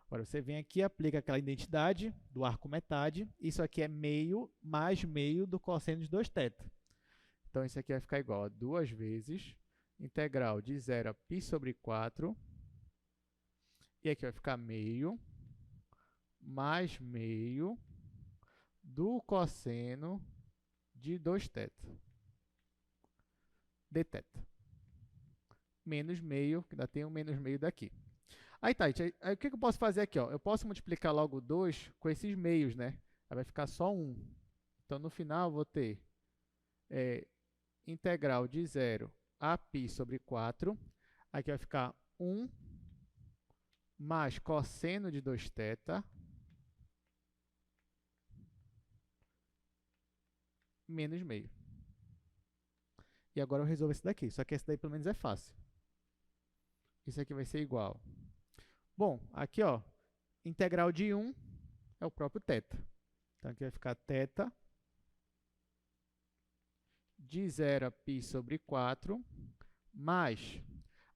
A: Agora você vem aqui e aplica aquela identidade do arco metade. Isso aqui é meio mais meio do cosseno de 2θ. Então, isso aqui vai ficar igual a 2 vezes integral de 0 a π sobre 4. E aqui vai ficar meio mais meio do cosseno de 2θ dθ. Menos meio, que ainda tem um menos meio daqui. Aí tá, aí o que eu posso fazer aqui? Ó? Eu posso multiplicar logo 2 com esses meios, né? Aí vai ficar só 1. Então, no final, eu vou ter integral de 0 a π sobre 4. Aqui vai ficar 1 mais cosseno de 2θ menos meio. E agora eu resolvo esse daqui. Só que esse daí pelo menos é fácil. Isso aqui vai ser igual. Bom, aqui ó, integral de 1 é o próprio θ. Então aqui vai ficar θ de 0 a π sobre 4 mais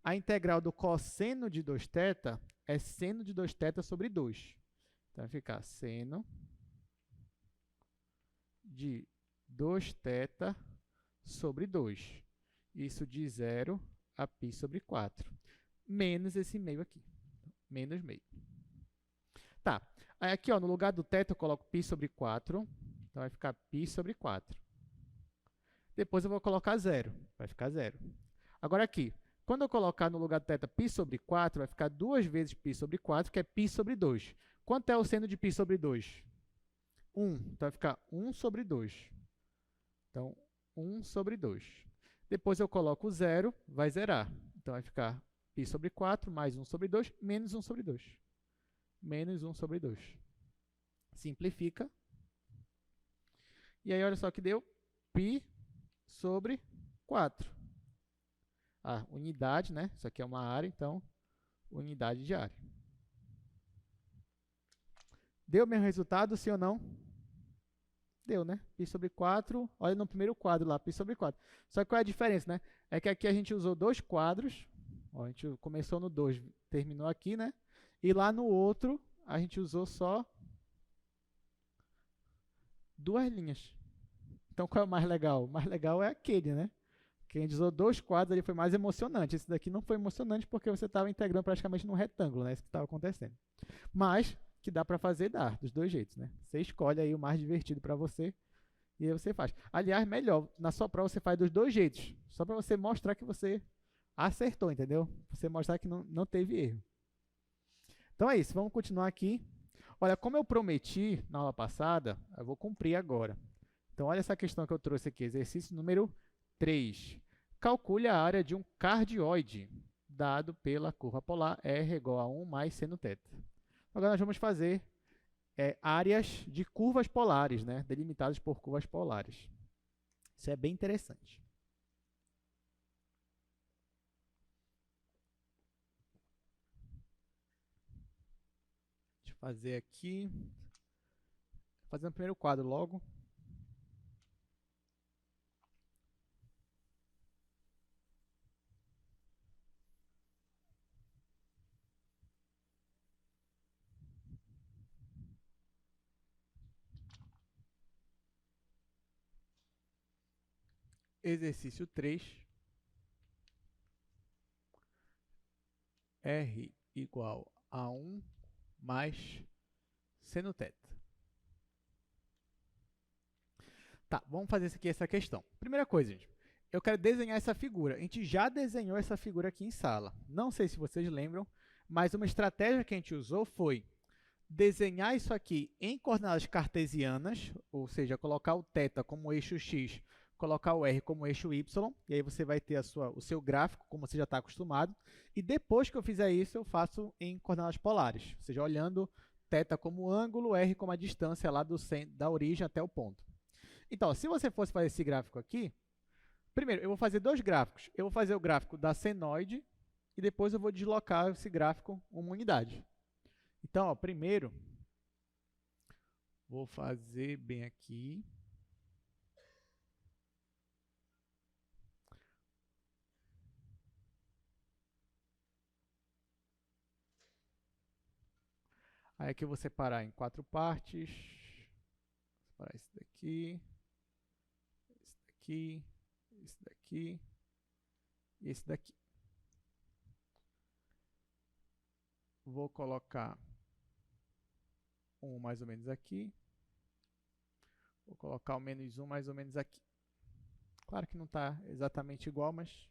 A: a integral do cosseno de 2θ é seno de 2θ sobre 2. Então vai ficar seno de 2θ sobre 2. Isso de 0 a π sobre 4. Menos esse meio aqui. Menos meio. Tá. Aí aqui, ó, no lugar do θ, eu coloco π sobre 4. Então, vai ficar π sobre 4. Depois eu vou colocar 0. Vai ficar 0. Agora aqui, quando eu colocar no lugar do θ π sobre 4, vai ficar 2 vezes π sobre 4, que é π sobre 2. Quanto é o seno de π sobre 2? 1. Então, vai ficar 1 sobre 2. Então, 1 sobre 2. Depois eu coloco 0, vai zerar. Então, vai ficar π sobre 4 mais 1 sobre 2, menos 1 sobre 2. Menos 1 sobre 2. Simplifica. E aí, olha só que deu. Π sobre 4. A unidade, né? Isso aqui é uma área, então, unidade de área. Deu o mesmo resultado, sim ou não? Deu, né? Π sobre 4, olha no primeiro quadro lá, π sobre 4. Só que qual é a diferença, né? É que aqui a gente usou dois quadros, ó, a gente começou no 2, terminou aqui, né? E lá no outro, a gente usou só duas linhas. Então, qual é o mais legal? O mais legal é aquele, né? Que a gente usou dois quadros ali, foi mais emocionante. Esse daqui não foi emocionante porque você estava integrando praticamente num retângulo, né? Isso que estava acontecendo. Mas, que dá para fazer, dá, dos dois jeitos, né? Você escolhe aí o mais divertido para você e aí você faz. Aliás, melhor, na sua prova você faz dos dois jeitos, só para você mostrar que você acertou, entendeu? Você mostrar que não teve erro. Então é isso, vamos continuar aqui. Olha, como eu prometi na aula passada, eu vou cumprir agora. Então, olha essa questão que eu trouxe aqui, exercício número 3. Calcule a área de um cardioide, dado pela curva polar R igual a 1 mais seno θ. Agora nós vamos fazer áreas de curvas polares, né? Delimitadas por curvas polares. Isso é bem interessante. Deixa eu fazer aqui. Fazendo o primeiro quadro logo. Exercício 3. R igual a 1 mais seno θ. Tá, vamos fazer essa questão. Primeira coisa, gente, eu quero desenhar essa figura. A gente já desenhou essa figura aqui em sala. Não sei se vocês lembram, mas uma estratégia que a gente usou foi desenhar isso aqui em coordenadas cartesianas, ou seja, colocar o θ como eixo x, colocar o r como eixo y, e aí você vai ter o seu gráfico, como você já está acostumado. E depois que eu fizer isso, eu faço em coordenadas polares, ou seja, olhando θ como ângulo, r como a distância lá da origem até o ponto. Então, se você fosse fazer esse gráfico aqui, primeiro, eu vou fazer dois gráficos. Eu vou fazer o gráfico da senoide e depois eu vou deslocar esse gráfico uma unidade. Então, ó, primeiro, vou fazer bem aqui. Aí aqui eu vou separar em 4 partes. Separar esse daqui, esse daqui e esse daqui. Vou colocar um mais ou menos aqui. Vou colocar o menos 1 mais ou menos aqui. Claro que não está exatamente igual, mas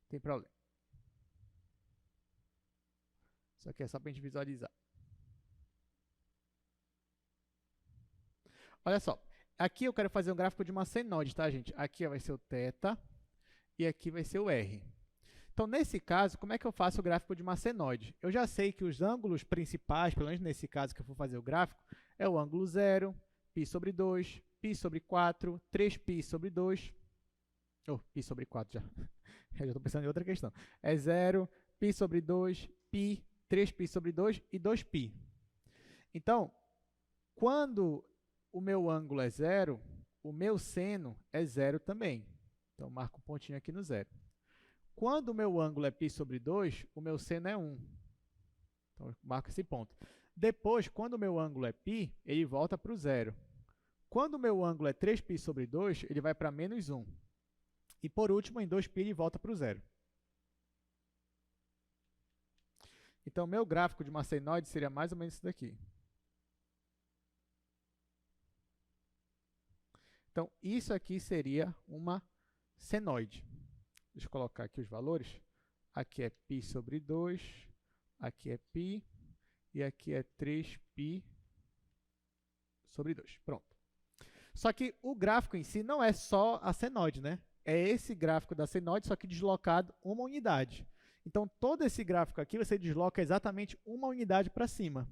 A: não tem problema. Isso aqui é só para a gente visualizar. Olha só, aqui eu quero fazer um gráfico de uma senoide, tá, gente? Aqui vai ser o θ e aqui vai ser o r. Então, nesse caso, como é que eu faço o gráfico de uma senoide? Eu já sei que os ângulos principais, pelo menos nesse caso que eu for fazer o gráfico, é o ângulo 0, π sobre 2, π sobre 4, 3π sobre 2. Oh, π sobre 4 já. Eu já estou pensando em outra questão. É 0, π sobre 2, π, 3π sobre 2 e 2π. Então, quando o meu ângulo é 0, o meu seno é 0 também. Então, marco um pontinho aqui no 0. Quando o meu ângulo é π sobre 2, o meu seno é 1. Então, eu marco esse ponto. Depois, quando o meu ângulo é π, ele volta para o 0. Quando o meu ângulo é 3π sobre 2, ele vai para menos 1. E, por último, em 2π, ele volta para o 0. Então, o meu gráfico de uma senoide seria mais ou menos isso daqui. Então, isso aqui seria uma senoide. Deixa eu colocar aqui os valores. Aqui é π sobre 2, aqui é π, e aqui é 3π sobre 2. Pronto. Só que o gráfico em si não é só a senoide, né? É esse gráfico da senoide, só que deslocado uma unidade. Então, todo esse gráfico aqui, você desloca exatamente uma unidade para cima.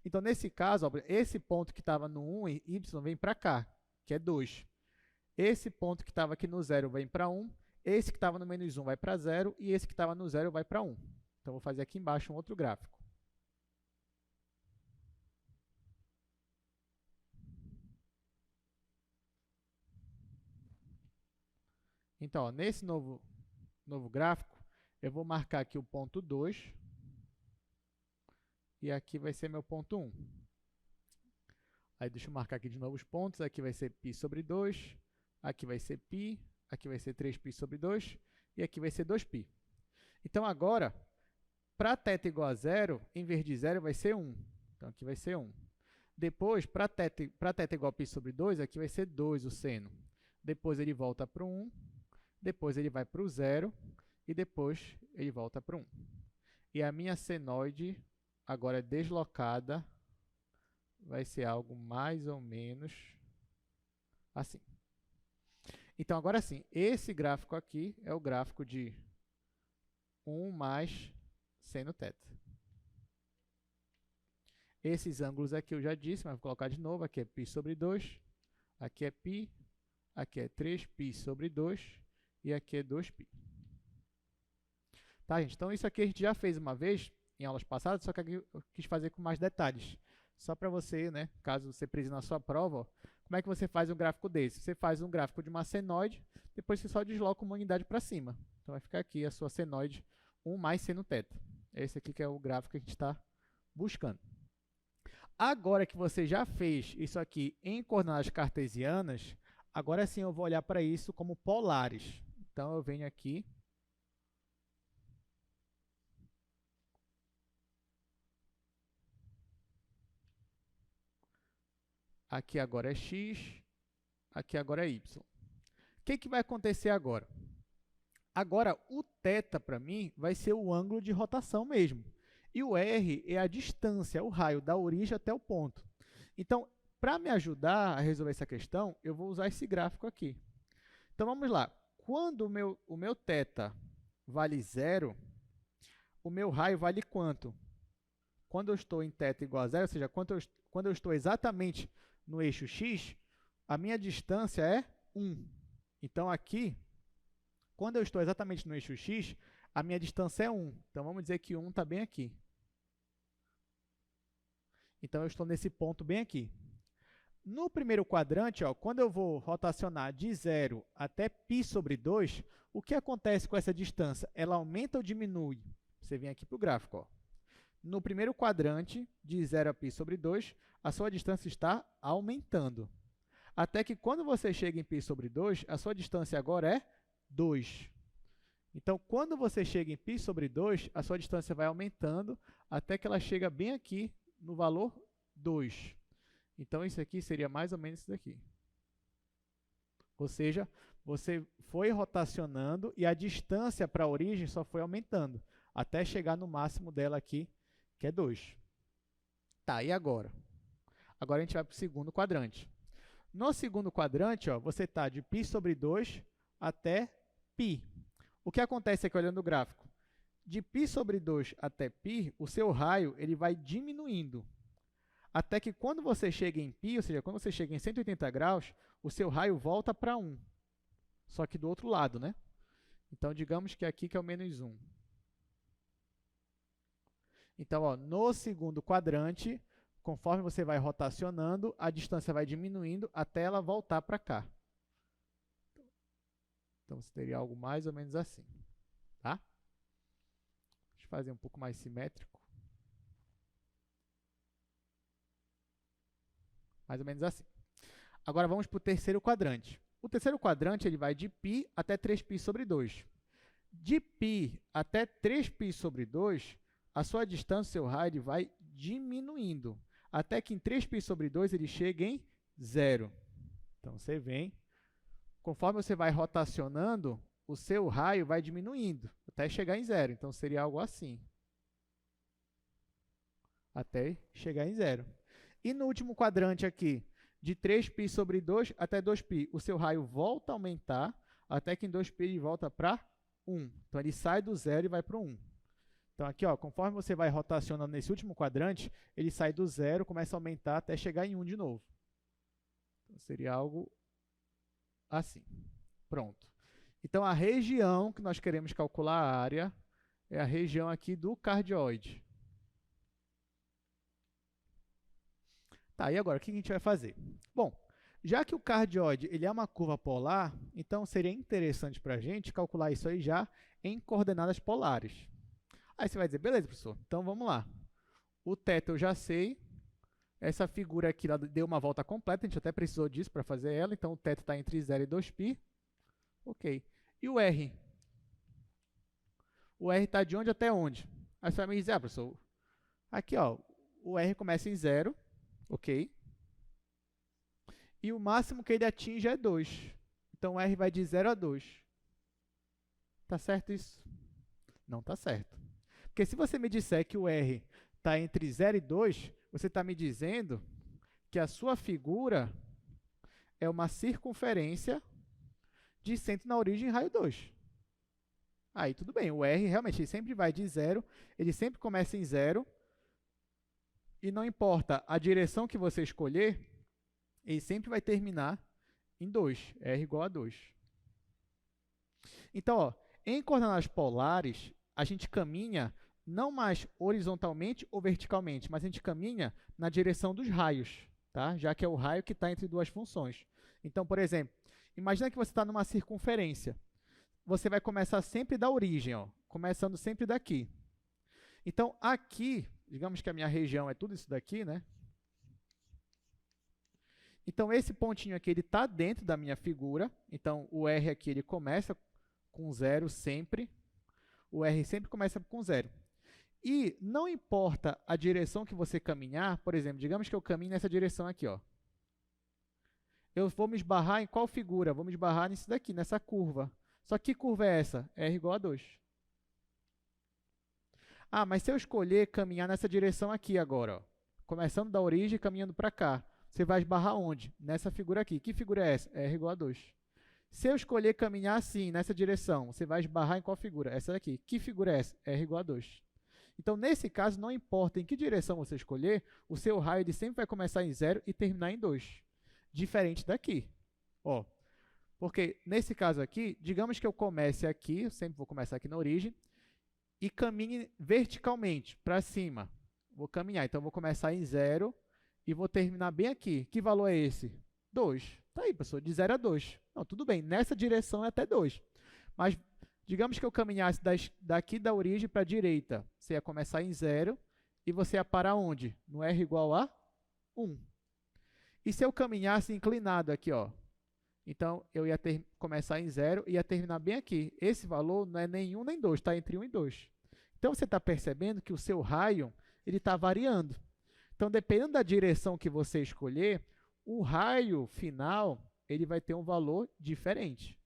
A: Então, nesse caso, ó, esse ponto que estava no 1, y, vem para cá, que é 2. esse ponto que estava aqui no 0 vem para 1, esse que estava no menos 1 vai para 0 e esse que estava no 0 vai para 1. Então, vou fazer aqui embaixo um outro gráfico. Então, ó, nesse novo gráfico, eu vou marcar aqui o ponto 2 e aqui vai ser meu ponto 1. Aí, deixa eu marcar aqui de novo os pontos. Aqui vai ser π sobre 2, aqui vai ser π, aqui vai ser 3π sobre 2 e aqui vai ser 2π. Então, agora, para θ igual a 0, em vez de 0 vai ser 1. Então, aqui vai ser 1. Depois, para θ igual a π sobre 2, aqui vai ser 2 o seno. Depois ele volta para o 1, depois ele vai para o 0 e depois ele volta para o 1. E a minha senoide, agora deslocada, vai ser algo mais ou menos assim. Então, agora sim, esse gráfico aqui é o gráfico de 1 mais seno θ. Esses ângulos aqui eu já disse, mas vou colocar de novo. Aqui é π sobre 2, aqui é π, aqui é 3π sobre 2 e aqui é 2π. Tá, gente? Então, isso aqui a gente já fez uma vez em aulas passadas, só que aqui eu quis fazer com mais detalhes. Só para você, né, caso você precise na sua prova, ó, como é que você faz um gráfico desse? Você faz um gráfico de uma senoide, depois você só desloca uma unidade para cima. Então, vai ficar aqui a sua senoide 1 mais seno θ. Esse aqui que é o gráfico que a gente está buscando. Agora que você já fez isso aqui em coordenadas cartesianas, agora sim eu vou olhar para isso como polares. Então, eu venho aqui. Aqui agora é x, aqui agora é y. O que vai acontecer agora? Agora, o θ, para mim, vai ser o ângulo de rotação mesmo. E o r é a distância, o raio da origem até o ponto. Então, para me ajudar a resolver essa questão, eu vou usar esse gráfico aqui. Então, vamos lá. Quando o meu θ vale 0, o meu raio vale quanto? Quando eu estou em θ igual a 0, ou seja, quando eu estou exatamente no eixo x, a minha distância é 1. Então, aqui, quando eu estou exatamente no eixo x, a minha distância é 1. Então, vamos dizer que 1 está bem aqui. Então, eu estou nesse ponto bem aqui. No primeiro quadrante, ó, quando eu vou rotacionar de 0 até π sobre 2, o que acontece com essa distância? Ela aumenta ou diminui? Você vem aqui para o gráfico. Ó. No primeiro quadrante, de 0 a π sobre 2, a sua distância está aumentando. Até que quando você chega em π sobre 2, a sua distância agora é 2. Então, quando você chega em π sobre 2, a sua distância vai aumentando até que ela chega bem aqui no valor 2. Então, isso aqui seria mais ou menos isso daqui. Ou seja, você foi rotacionando e a distância para a origem só foi aumentando, até chegar no máximo dela aqui, que é 2. Tá, e agora? Agora a gente vai para o segundo quadrante. No segundo quadrante, ó, você está de π sobre 2 até π. O que acontece aqui olhando o gráfico? De π sobre 2 até π, o seu raio ele vai diminuindo. Até que quando você chega em π, ou seja, quando você chega em 180 graus, o seu raio volta para 1. Só que do outro lado, né? Então, digamos que aqui que é o menos 1. Então, ó, no segundo quadrante, conforme você vai rotacionando, a distância vai diminuindo até ela voltar para cá. Então, você teria algo mais ou menos assim. Tá? Deixa eu fazer um pouco mais simétrico. Mais ou menos assim. Agora, vamos para o terceiro quadrante. O terceiro quadrante ele vai de π até 3π sobre 2. De π até 3π sobre 2, a sua distância, seu raio, vai diminuindo, até que em 3π sobre 2 ele chega em 0. Então, você vem, conforme você vai rotacionando, o seu raio vai diminuindo, até chegar em 0. Então, seria algo assim, até chegar em 0. E no último quadrante aqui, de 3π sobre 2 até 2π, o seu raio volta a aumentar, até que em 2π ele volta para 1. Então, ele sai do 0 e vai para o 1. Então, aqui, ó, conforme você vai rotacionando nesse último quadrante, ele sai do 0, começa a aumentar até chegar em 1 de novo. Então, seria algo assim. Pronto. Então, a região que nós queremos calcular a área é a região aqui do cardioide. Tá, e agora, o que a gente vai fazer? Bom, já que o cardioide ele é uma curva polar, então seria interessante para a gente calcular isso aí já em coordenadas polares. Aí você vai dizer, beleza, professor, então vamos lá. O θ eu já sei, essa figura aqui ela deu uma volta completa, a gente até precisou disso para fazer ela, então o θ está entre 0 e 2π. Ok. E o R? O R está de onde até onde? Aí você vai me dizer, professor, aqui ó, o R começa em 0, ok? E o máximo que ele atinge é 2. Então, o R vai de 0 a 2. Tá certo isso? Não tá certo. Porque se você me disser que o R está entre 0 e 2, você está me dizendo que a sua figura é uma circunferência de centro na origem raio 2. Aí, tudo bem. O R, realmente, ele sempre vai de 0, ele sempre começa em 0, e não importa a direção que você escolher, ele sempre vai terminar em 2, R igual a 2. Então, ó, em coordenadas polares, a gente caminha não mais horizontalmente ou verticalmente, mas a gente caminha na direção dos raios, tá? Já que é o raio que está entre duas funções. Então, por exemplo, imagina que você está numa circunferência. Você vai começar sempre da origem, ó, começando sempre daqui. Então, aqui, digamos que a minha região é tudo isso daqui, né? Então, esse pontinho aqui, ele está dentro da minha figura. Então, o R aqui, ele começa com 0 sempre. O R sempre começa com 0. E não importa a direção que você caminhar, por exemplo, digamos que eu caminhe nessa direção aqui, ó. Eu vou me esbarrar em qual figura? Vou me esbarrar nisso daqui, nessa curva. Só que curva é essa? R igual a 2. Ah, mas se eu escolher caminhar nessa direção aqui agora, ó, começando da origem e caminhando para cá, você vai esbarrar onde? Nessa figura aqui. Que figura é essa? R igual a 2. Se eu escolher caminhar assim, nessa direção, você vai esbarrar em qual figura? Essa daqui. Que figura é essa? R igual a 2. Então, nesse caso, não importa em que direção você escolher, o seu raio ele sempre vai começar em 0 e terminar em 2. Diferente daqui. Ó, porque, nesse caso aqui, digamos que eu comece aqui, eu sempre vou começar aqui na origem, e caminhe verticalmente, para cima. Vou caminhar, então, eu vou começar em 0 e vou terminar bem aqui. Que valor é esse? 2. Tá aí, pessoal, de 0 a 2. Não, tudo bem, nessa direção é até 2. Mas, digamos que eu caminhasse daqui da origem para a direita. Você ia começar em 0 e você ia parar onde? No R igual a 1. E se eu caminhasse inclinado aqui, ó? Então, eu ia começar em 0 e ia terminar bem aqui. Esse valor não é nem 1 nem 2, está entre 1 e 2. Então, você está percebendo que o seu raio está variando. Então, dependendo da direção que você escolher, o raio final ele vai ter um valor diferente.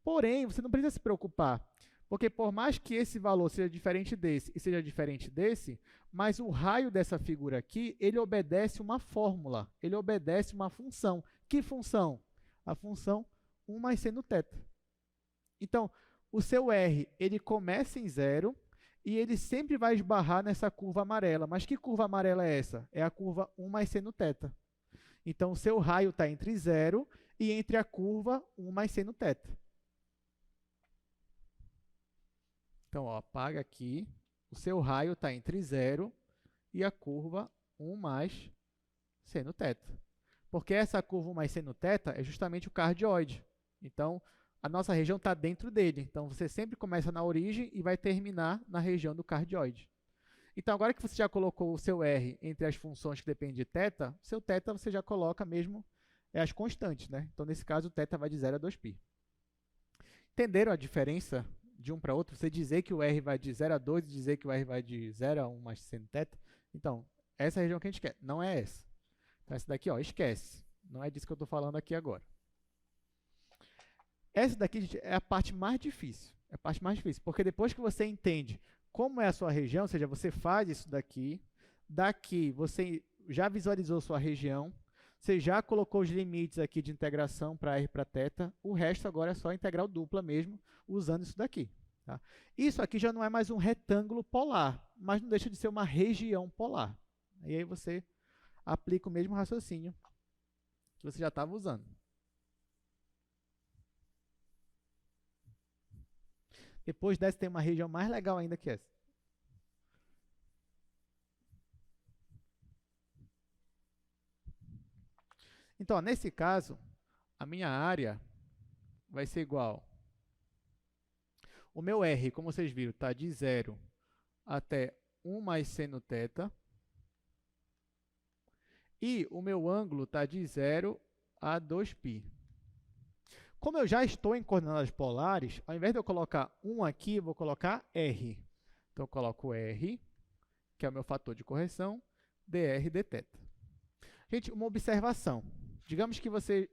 A: Porém, você não precisa se preocupar, porque por mais que esse valor seja diferente desse e seja diferente desse, mas o raio dessa figura aqui, ele obedece uma fórmula, ele obedece uma função. Que função? A função 1 mais c no θ. Então, o seu R ele começa em 0 e ele sempre vai esbarrar nessa curva amarela. Mas que curva amarela é essa? É a curva 1 mais c no θ. Então, o seu raio está entre 0 e entre a curva 1 mais c no θ. Então, ó, apaga aqui. O seu raio está entre 0 e a curva 1 mais c no θ. Porque essa curva 1 mais c no θ é justamente o cardioide. Então, a nossa região está dentro dele. Então, você sempre começa na origem e vai terminar na região do cardioide. Então, agora que você já colocou o seu R entre as funções que dependem de θ, seu θ você já coloca mesmo as constantes, né? Então, nesse caso, o θ vai de 0 a 2π. Entenderam a diferença de um para outro? Você dizer que o R vai de 0 a 2 e dizer que o R vai de 0 a 1 mais c no θ? Então, essa é a região que a gente quer, não é essa. Então, essa daqui, ó, esquece. Não é disso que eu estou falando aqui agora. Essa daqui, gente, é a parte mais difícil. É a parte mais difícil, porque depois que você entende como é a sua região, ou seja, você faz isso daqui, daqui você já visualizou sua região, você já colocou os limites aqui de integração para R para θ, o resto agora é só integral dupla mesmo, usando isso daqui. Tá? Isso aqui já não é mais um retângulo polar, mas não deixa de ser uma região polar. E aí você aplica o mesmo raciocínio que você já estava usando. Depois dessa tem uma região mais legal ainda que essa. Então, ó, nesse caso, a minha área vai ser igual. O meu R, como vocês viram, está de 0 até 1 mais seno θ. E o meu ângulo está de 0 a 2π. Como eu já estou em coordenadas polares, ao invés de eu colocar 1 aqui, eu vou colocar R. Então, eu coloco R, que é o meu fator de correção, dr dθ. Gente, uma observação. Digamos que você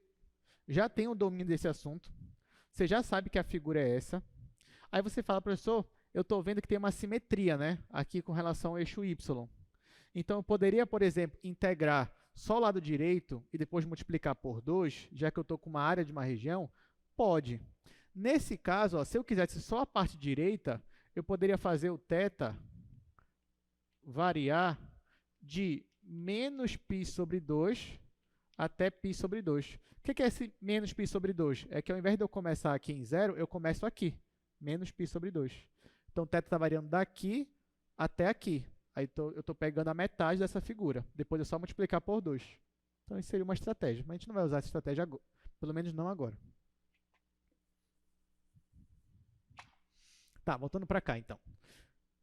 A: já tem o domínio desse assunto, você já sabe que a figura é essa. Aí você fala, professor, eu estou vendo que tem uma simetria, né, aqui com relação ao eixo Y. Então, eu poderia, por exemplo, integrar só o lado direito e depois multiplicar por 2, já que eu estou com uma área de uma região? Pode. Nesse caso, ó, se eu quisesse só a parte direita, eu poderia fazer o θ variar de menos π sobre 2 até π sobre 2. O que é esse menos π sobre 2? É que ao invés de eu começar aqui em 0, eu começo aqui, menos π sobre 2. Então, o θ está variando daqui até aqui. Aí eu estou pegando a metade dessa figura. Depois é só multiplicar por 2. Então, isso seria uma estratégia. Mas a gente não vai usar essa estratégia agora. Pelo menos não agora. Tá, voltando para cá, então.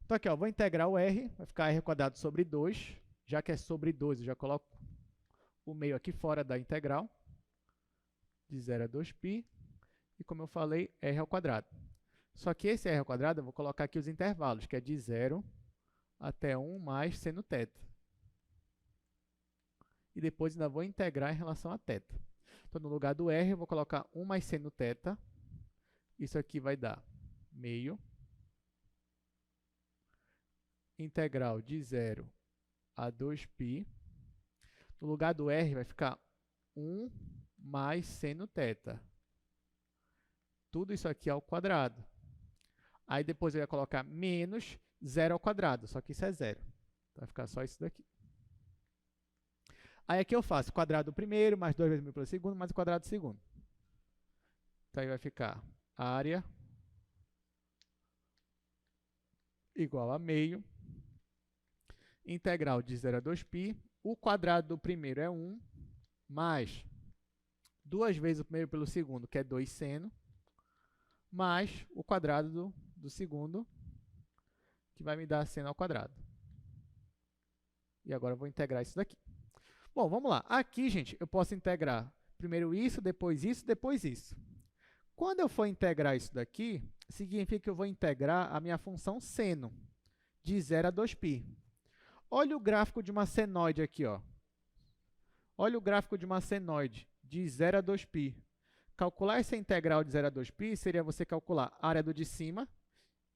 A: Então, aqui, ó, vou integrar o R. Vai ficar R quadrado sobre 2. Já que é sobre 2, eu já coloco o meio aqui fora da integral. De 0 a 2π. E, como eu falei, R ao quadrado. Só que esse R ao quadrado, eu vou colocar aqui os intervalos, que é de 0 até 1 mais seno θ. E depois ainda vou integrar em relação a θ. Então, no lugar do R, eu vou colocar 1 mais seno θ. Isso aqui vai dar meio. Integral de 0 a 2π. No lugar do R, vai ficar 1 mais seno θ. Tudo isso aqui ao quadrado. Aí depois eu ia colocar menos 0 ao quadrado, só que isso é 0. Então, vai ficar só isso daqui. Aí aqui eu faço quadrado do primeiro, mais 2 vezes μ pelo segundo, mais o quadrado do segundo. Então, aí vai ficar área igual a meio, integral de 0 a 2π, o quadrado do primeiro é 1, mais 2 vezes o primeiro pelo segundo, que é 2 seno, mais o quadrado do segundo, que vai me dar seno ao quadrado. E agora eu vou integrar isso daqui. Bom, vamos lá. Aqui, gente, eu posso integrar primeiro isso, depois isso, depois isso. Quando eu for integrar isso daqui, significa que eu vou integrar a minha função seno, de 0 a 2π. Olha o gráfico de uma senoide aqui, ó. Olha o gráfico de uma senoide, de 0 a 2π. Calcular essa integral de 0 a 2π seria você calcular a área do de cima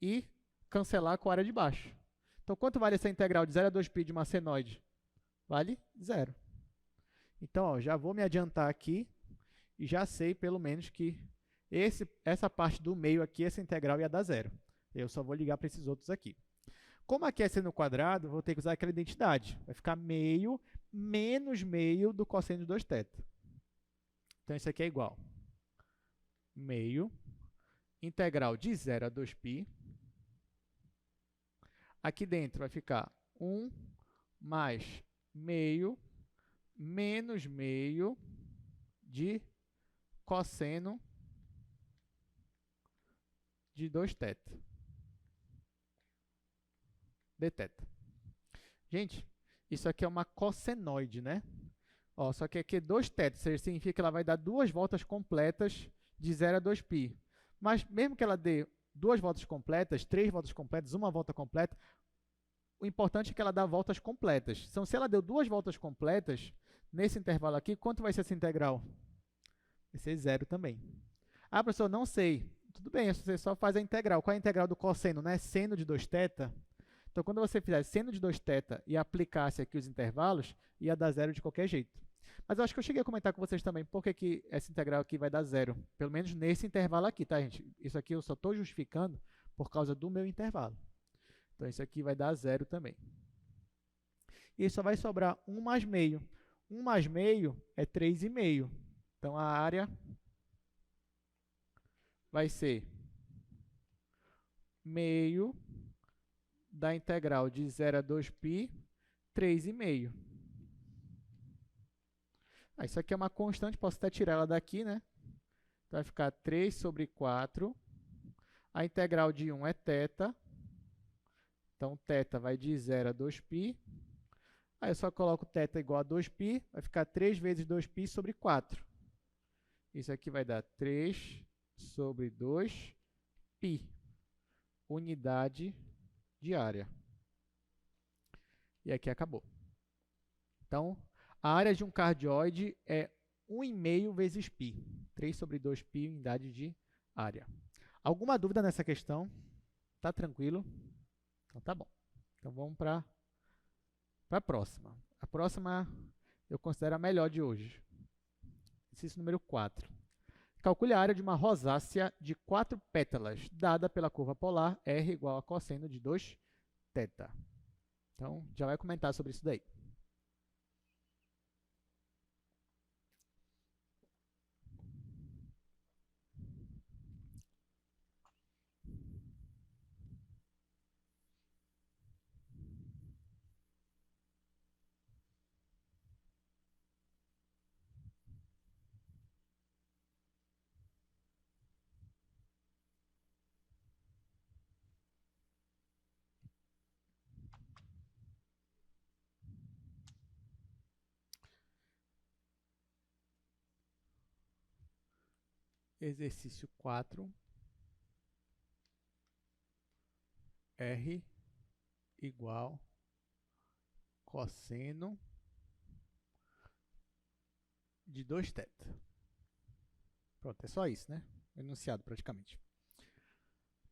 A: e cancelar com a área de baixo. Então, quanto vale essa integral de 0 a 2π de uma senoide? Vale 0. Então, ó, já vou me adiantar aqui e já sei, pelo menos, que essa parte do meio aqui, essa integral ia dar 0. Eu só vou ligar para esses outros aqui. Como aqui é seno quadrado, vou ter que usar aquela identidade. Vai ficar meio menos meio do cosseno de 2θ. Então, isso aqui é igual. Meio, integral de 0 a 2π. Aqui dentro vai ficar 1 mais meio menos meio de cosseno de 2θ. dθ. Gente, isso aqui é uma cossenoide, né? Ó, só que aqui é 2θ, significa que ela vai dar duas voltas completas de 0 a 2π. Mas mesmo que ela dê duas voltas completas, 3 voltas completas, uma volta completa, o importante é que ela dá voltas completas. Então, se ela deu duas voltas completas, nesse intervalo aqui, quanto vai ser essa integral? Vai ser 0 também. Ah, professor, não sei. Tudo bem, você só faz a integral. Qual é a integral do cosseno? Né? Seno de 2θ. Então, quando você fizer seno de 2θ e aplicasse aqui os intervalos, ia dar 0 de qualquer jeito. Mas eu acho que eu cheguei a comentar com vocês também por que essa integral aqui vai dar 0. Pelo menos nesse intervalo aqui, tá, gente? Isso aqui eu só estou justificando por causa do meu intervalo. Então, isso aqui vai dar 0 também. E só vai sobrar 1 mais meio. 1 mais meio é 3,5. Então, a área vai ser meio da integral de 0 a 2π, 3,5. Isso aqui é uma constante, posso até tirar ela daqui, né? Então, vai ficar 3 sobre 4. A integral de 1 é θ. Então, θ vai de 0 a 2π. Aí eu só coloco θ igual a 2π, vai ficar 3 vezes 2π sobre 4. Isso aqui vai dar 3 sobre 2π, unidade de área. E aqui acabou. Então, a área de um cardioide é 1,5 vezes π. 3 sobre 2π, unidade de área. Alguma dúvida nessa questão? Tá tranquilo? Então tá bom. Então vamos para a próxima. A próxima eu considero a melhor de hoje. Exercício número 4. Calcule a área de uma rosácea de 4 pétalas, dada pela curva polar R igual a cosseno de 2θ. Então, já vai comentar sobre isso daí. Exercício 4. R igual cosseno de 2θ. Pronto, é só isso, né? Enunciado praticamente.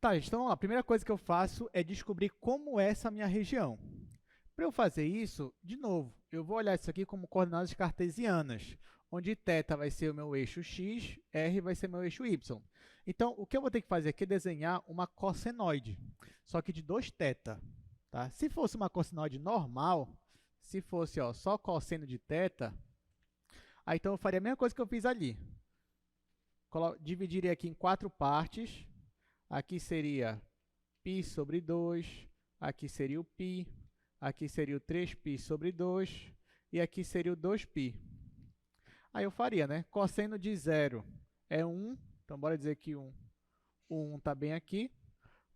A: Tá, gente, então a primeira coisa que eu faço é descobrir como é essa minha região. Para eu fazer isso, de novo, eu vou olhar isso aqui como coordenadas cartesianas, onde θ vai ser o meu eixo x, r vai ser meu eixo y. Então, o que eu vou ter que fazer aqui é desenhar uma cossenoide, só que de 2θ. Tá? Se fosse uma cossenoide normal, se fosse só cosseno de θ, aí então eu faria a mesma coisa que eu fiz ali. Dividiria aqui em 4 partes. Aqui seria π sobre 2, aqui seria o π, aqui seria o 3π sobre 2 e aqui seria o 2π. Aí eu faria, né? Cosseno de 0 é 1, então bora dizer que o 1 está bem aqui.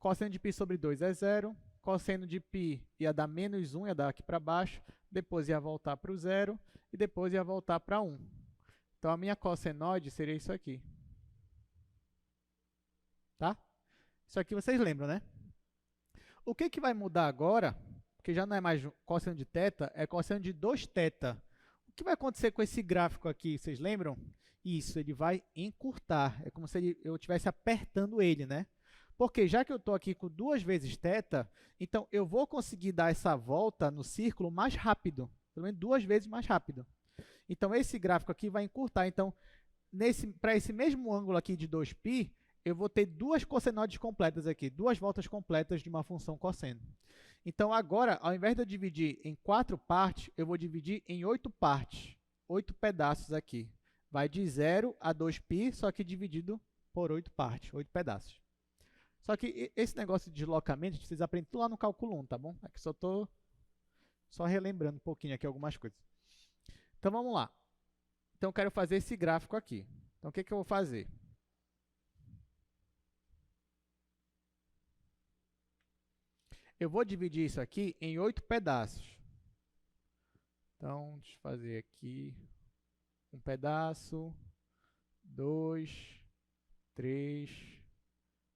A: Cosseno de π sobre 2 é 0. Cosseno de π ia dar menos 1, ia dar aqui para baixo. Depois ia voltar para o 0 e depois ia voltar para 1. Então, a minha cossenoide seria isso aqui. Tá? Isso aqui vocês lembram, né? O que vai mudar agora, porque já não é mais cosseno de θ, é cosseno de 2θ. O que vai acontecer com esse gráfico aqui, vocês lembram? Isso, ele vai encurtar. É como se eu estivesse apertando ele, né? Porque já que eu estou aqui com 2 vezes θ, então eu vou conseguir dar essa volta no círculo mais rápido. Pelo menos 2 vezes mais rápido. Então, esse gráfico aqui vai encurtar. Então, para esse mesmo ângulo aqui de 2π, eu vou ter 2 cossenoides completas aqui, 2 voltas completas de uma função cosseno. Então, agora, ao invés de eu dividir em 4 partes, eu vou dividir em 8 partes, 8 pedaços aqui. Vai de 0 a 2π, só que dividido por 8 partes, 8 pedaços. Só que esse negócio de deslocamento, vocês aprendem tudo lá no cálculo 1, tá bom? Aqui só estou relembrando um pouquinho aqui algumas coisas. Então, vamos lá. Então, eu quero fazer esse gráfico aqui. Então, o que eu vou fazer? Eu vou dividir isso aqui em 8 pedaços. Então, deixa eu fazer aqui um pedaço, 2, 3,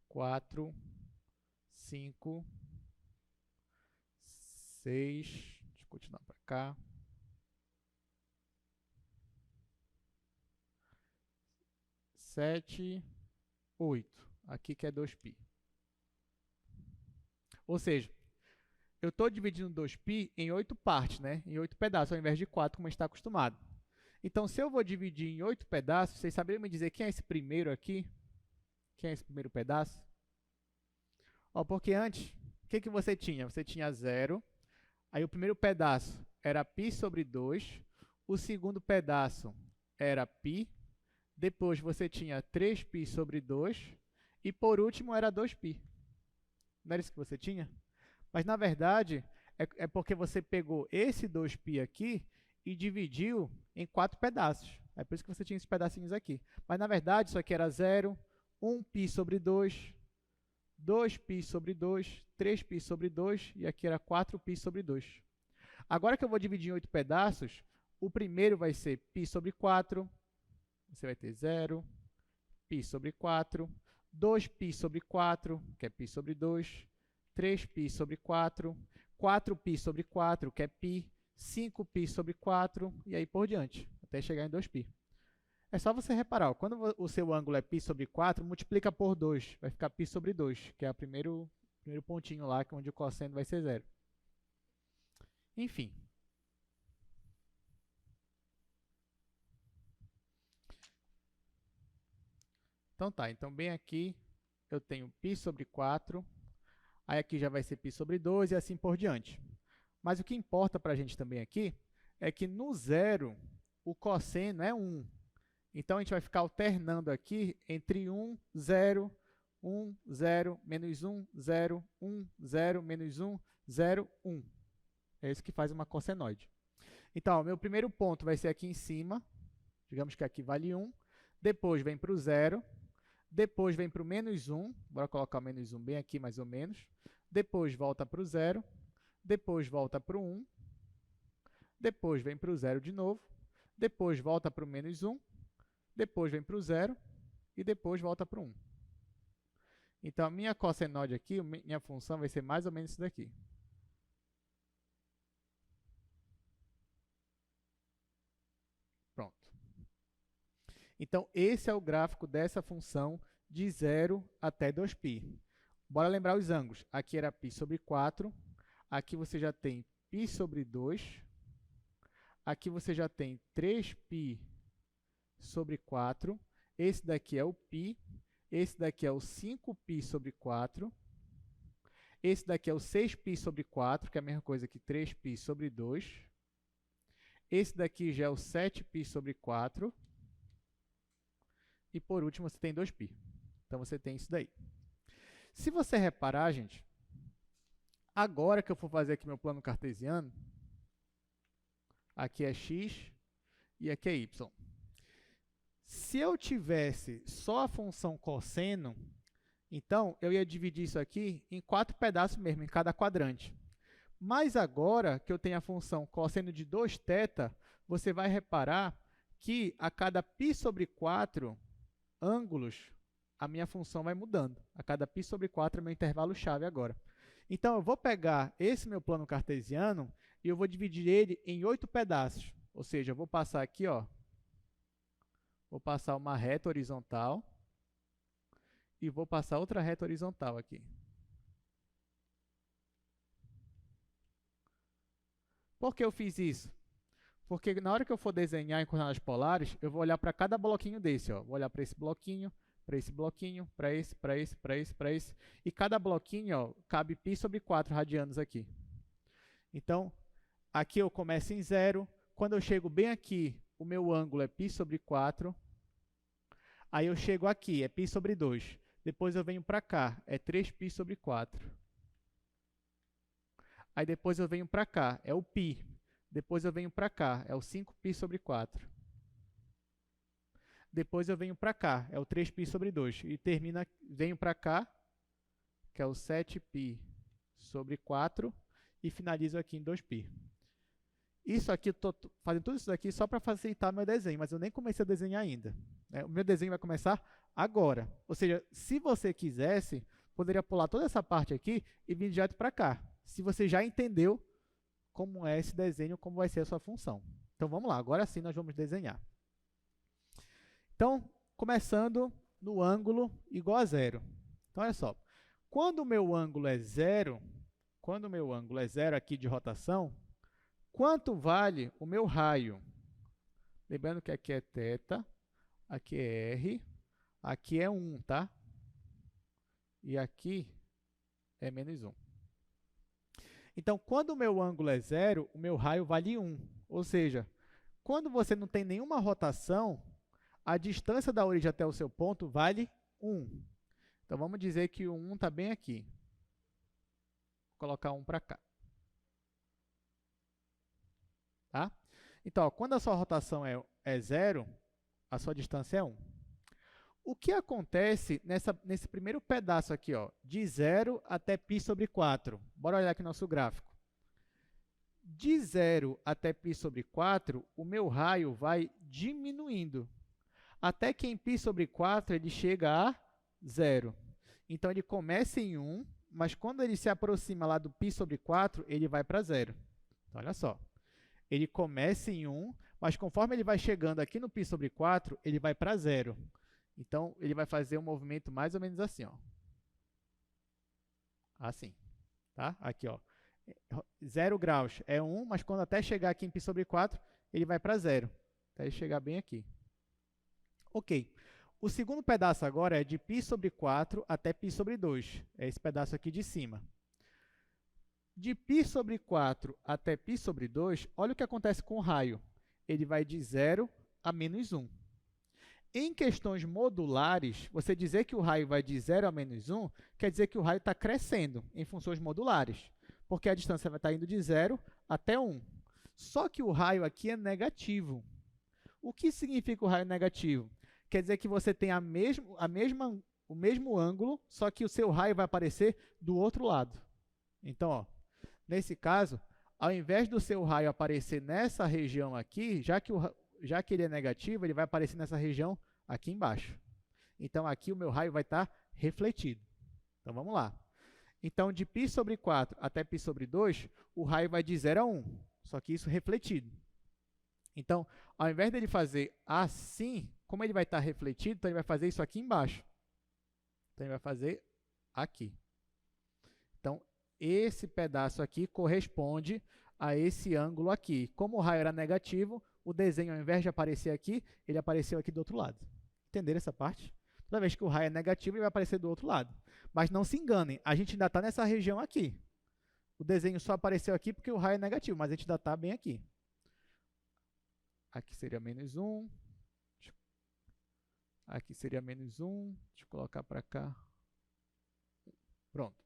A: 4, 5, 6, deixa eu continuar para cá, 7, 8. Aqui que é 2π. Ou seja, eu estou dividindo 2π em 8 partes, né? Em 8 pedaços, ao invés de 4, como a gente está acostumado. Então, se eu vou dividir em 8 pedaços, vocês saberiam me dizer quem é esse primeiro aqui? Quem é esse primeiro pedaço? Porque antes, o que você tinha? Você tinha 0, aí o primeiro pedaço era π sobre 2, o segundo pedaço era π, depois você tinha 3π sobre 2, e por último era 2π. Não era isso que você tinha? Mas, na verdade, é porque você pegou esse 2π aqui e dividiu em 4 pedaços. É por isso que você tinha esses pedacinhos aqui. Mas, na verdade, isso aqui era 0, 1π sobre 2, 2π sobre 2, 3π sobre 2, e aqui era 4π sobre 2. Agora que eu vou dividir em 8 pedaços, o primeiro vai ser π sobre 4, você vai ter 0, π sobre 4, 2π sobre 4, que é π sobre 2, 3π sobre 4, 4π sobre 4, que é π, 5π sobre 4, e aí por diante, até chegar em 2π. É só você reparar, ó, quando o seu ângulo é π sobre 4, multiplica por 2, vai ficar π sobre 2, que é o primeiro pontinho lá, onde o cosseno vai ser 0. Enfim. Então tá, então bem aqui eu tenho π sobre 4, aí aqui já vai ser π sobre 2 e assim por diante. Mas o que importa para a gente também aqui é que no zero o cosseno é 1. Então a gente vai ficar alternando aqui entre 1, 0, 1, 0, menos 1, 0, 1, 0, menos 1, 0, 1. É isso que faz uma cossenoide. Então, o meu primeiro ponto vai ser aqui em cima, digamos que aqui vale 1, depois vem para o 0, depois vem para o menos 1, bora colocar o menos 1 bem aqui mais ou menos, depois volta para o 0, depois volta para o 1, depois vem para o 0 de novo, depois volta para o menos 1, depois vem para o 0 e depois volta para o 1. Então, a minha cossenoide aqui, minha função vai ser mais ou menos isso daqui. Pronto. Então, esse é o gráfico dessa função de 0 até 2π. Bora lembrar os ângulos. Aqui era π sobre 4, aqui você já tem π sobre 2, aqui você já tem 3π sobre 4, esse daqui é o π, esse daqui é o 5π sobre 4, esse daqui é o 6π sobre 4, que é a mesma coisa que 3π sobre 2, esse daqui já é o 7π sobre 4, e por último você tem 2π. Então você tem isso daí. Se você reparar, gente, agora que eu for fazer aqui meu plano cartesiano, aqui é x e aqui é y. Se eu tivesse só a função cosseno, então eu ia dividir isso aqui em 4 pedaços mesmo, em cada quadrante. Mas agora que eu tenho a função cosseno de 2θ, você vai reparar que a cada π sobre 4 ângulos, a minha função vai mudando. A cada π sobre 4 é meu intervalo-chave agora. Então, eu vou pegar esse meu plano cartesiano e eu vou dividir ele em 8 pedaços. Ou seja, eu vou passar aqui, ó, vou passar uma reta horizontal e vou passar outra reta horizontal aqui. Por que eu fiz isso? Porque na hora que eu for desenhar em coordenadas polares, eu vou olhar para cada bloquinho desse, ó. Vou olhar para esse bloquinho, para esse bloquinho, para esse, para esse, para esse, para esse. E cada bloquinho, ó, cabe π sobre 4 radianos aqui. Então, aqui eu começo em 0. Quando eu chego bem aqui, o meu ângulo é π sobre 4. Aí eu chego aqui, é π sobre 2. Depois eu venho para cá, é 3π sobre 4. Aí depois eu venho para cá, é o π. Depois eu venho para cá, é o 5π sobre 4. Depois eu venho para cá, é o 3π sobre 2. E termina, venho para cá, que é o 7π sobre 4. E finalizo aqui em 2π. Isso aqui, estou fazendo tudo isso aqui só para facilitar meu desenho, mas eu nem comecei a desenhar ainda. O meu desenho vai começar agora. Ou seja, se você quisesse, poderia pular toda essa parte aqui e vir direto para cá. Se você já entendeu como é esse desenho, como vai ser a sua função. Então, vamos lá. Agora sim, nós vamos desenhar. Então, começando no ângulo igual a 0. Então, olha só. Quando o meu ângulo é 0, aqui de rotação, quanto vale o meu raio? Lembrando que aqui é θ, aqui é r, aqui é 1, tá? E aqui é menos 1. Então, quando o meu ângulo é 0, o meu raio vale 1. Ou seja, quando você não tem nenhuma rotação, a distância da origem até o seu ponto vale 1. Então, vamos dizer que o 1 está bem aqui. colocar 1 para cá. Tá? Então, ó, quando a sua rotação é 0, a sua distância é 1. O que acontece nesse primeiro pedaço aqui, ó, de 0 até π sobre 4? Bora olhar aqui no nosso gráfico. De 0 até π sobre 4, o meu raio vai diminuindo, até que em π sobre 4 ele chega a 0. Então, ele começa em 1, mas quando ele se aproxima lá do π sobre 4, ele vai para 0. Então, olha só. Ele começa em 1, mas conforme ele vai chegando aqui no π sobre 4, ele vai para 0. Então, ele vai fazer um movimento mais ou menos assim, ó. Assim, tá? Aqui, ó. 0 graus é 1, mas quando até chegar aqui em π sobre 4, ele vai para 0. Até ele chegar bem aqui. Ok. O segundo pedaço agora é de π sobre 4 até π sobre 2. É esse pedaço aqui de cima. De π sobre 4 até π sobre 2, olha o que acontece com o raio. Ele vai de 0 a menos 1. Em questões modulares, você dizer que o raio vai de 0 a menos 1, quer dizer que o raio está crescendo em funções modulares, porque a distância vai estar indo de 0 até 1. Só que o raio aqui é negativo. O que significa o raio negativo? Quer dizer que você tem o mesmo ângulo, só que o seu raio vai aparecer do outro lado. Então, ó, nesse caso, ao invés do seu raio aparecer nessa região aqui, já que ele é negativo, ele vai aparecer nessa região aqui embaixo. Então, aqui o meu raio vai estar refletido. Então, vamos lá. Então, de π sobre 4 até π sobre 2, o raio vai de 0 a 1, só que isso refletido. Então, ao invés dele fazer assim, como ele vai estar refletido, então ele vai fazer isso aqui embaixo. Então, ele vai fazer aqui. Então, esse pedaço aqui corresponde a esse ângulo aqui. Como o raio era negativo, o desenho, ao invés de aparecer aqui, ele apareceu aqui do outro lado. Entenderam essa parte? Toda vez que o raio é negativo, ele vai aparecer do outro lado. Mas não se enganem, a gente ainda está nessa região aqui. O desenho só apareceu aqui porque o raio é negativo, mas a gente ainda está bem aqui. Aqui seria menos 1. Aqui seria menos 1. Deixa eu colocar para cá. Pronto.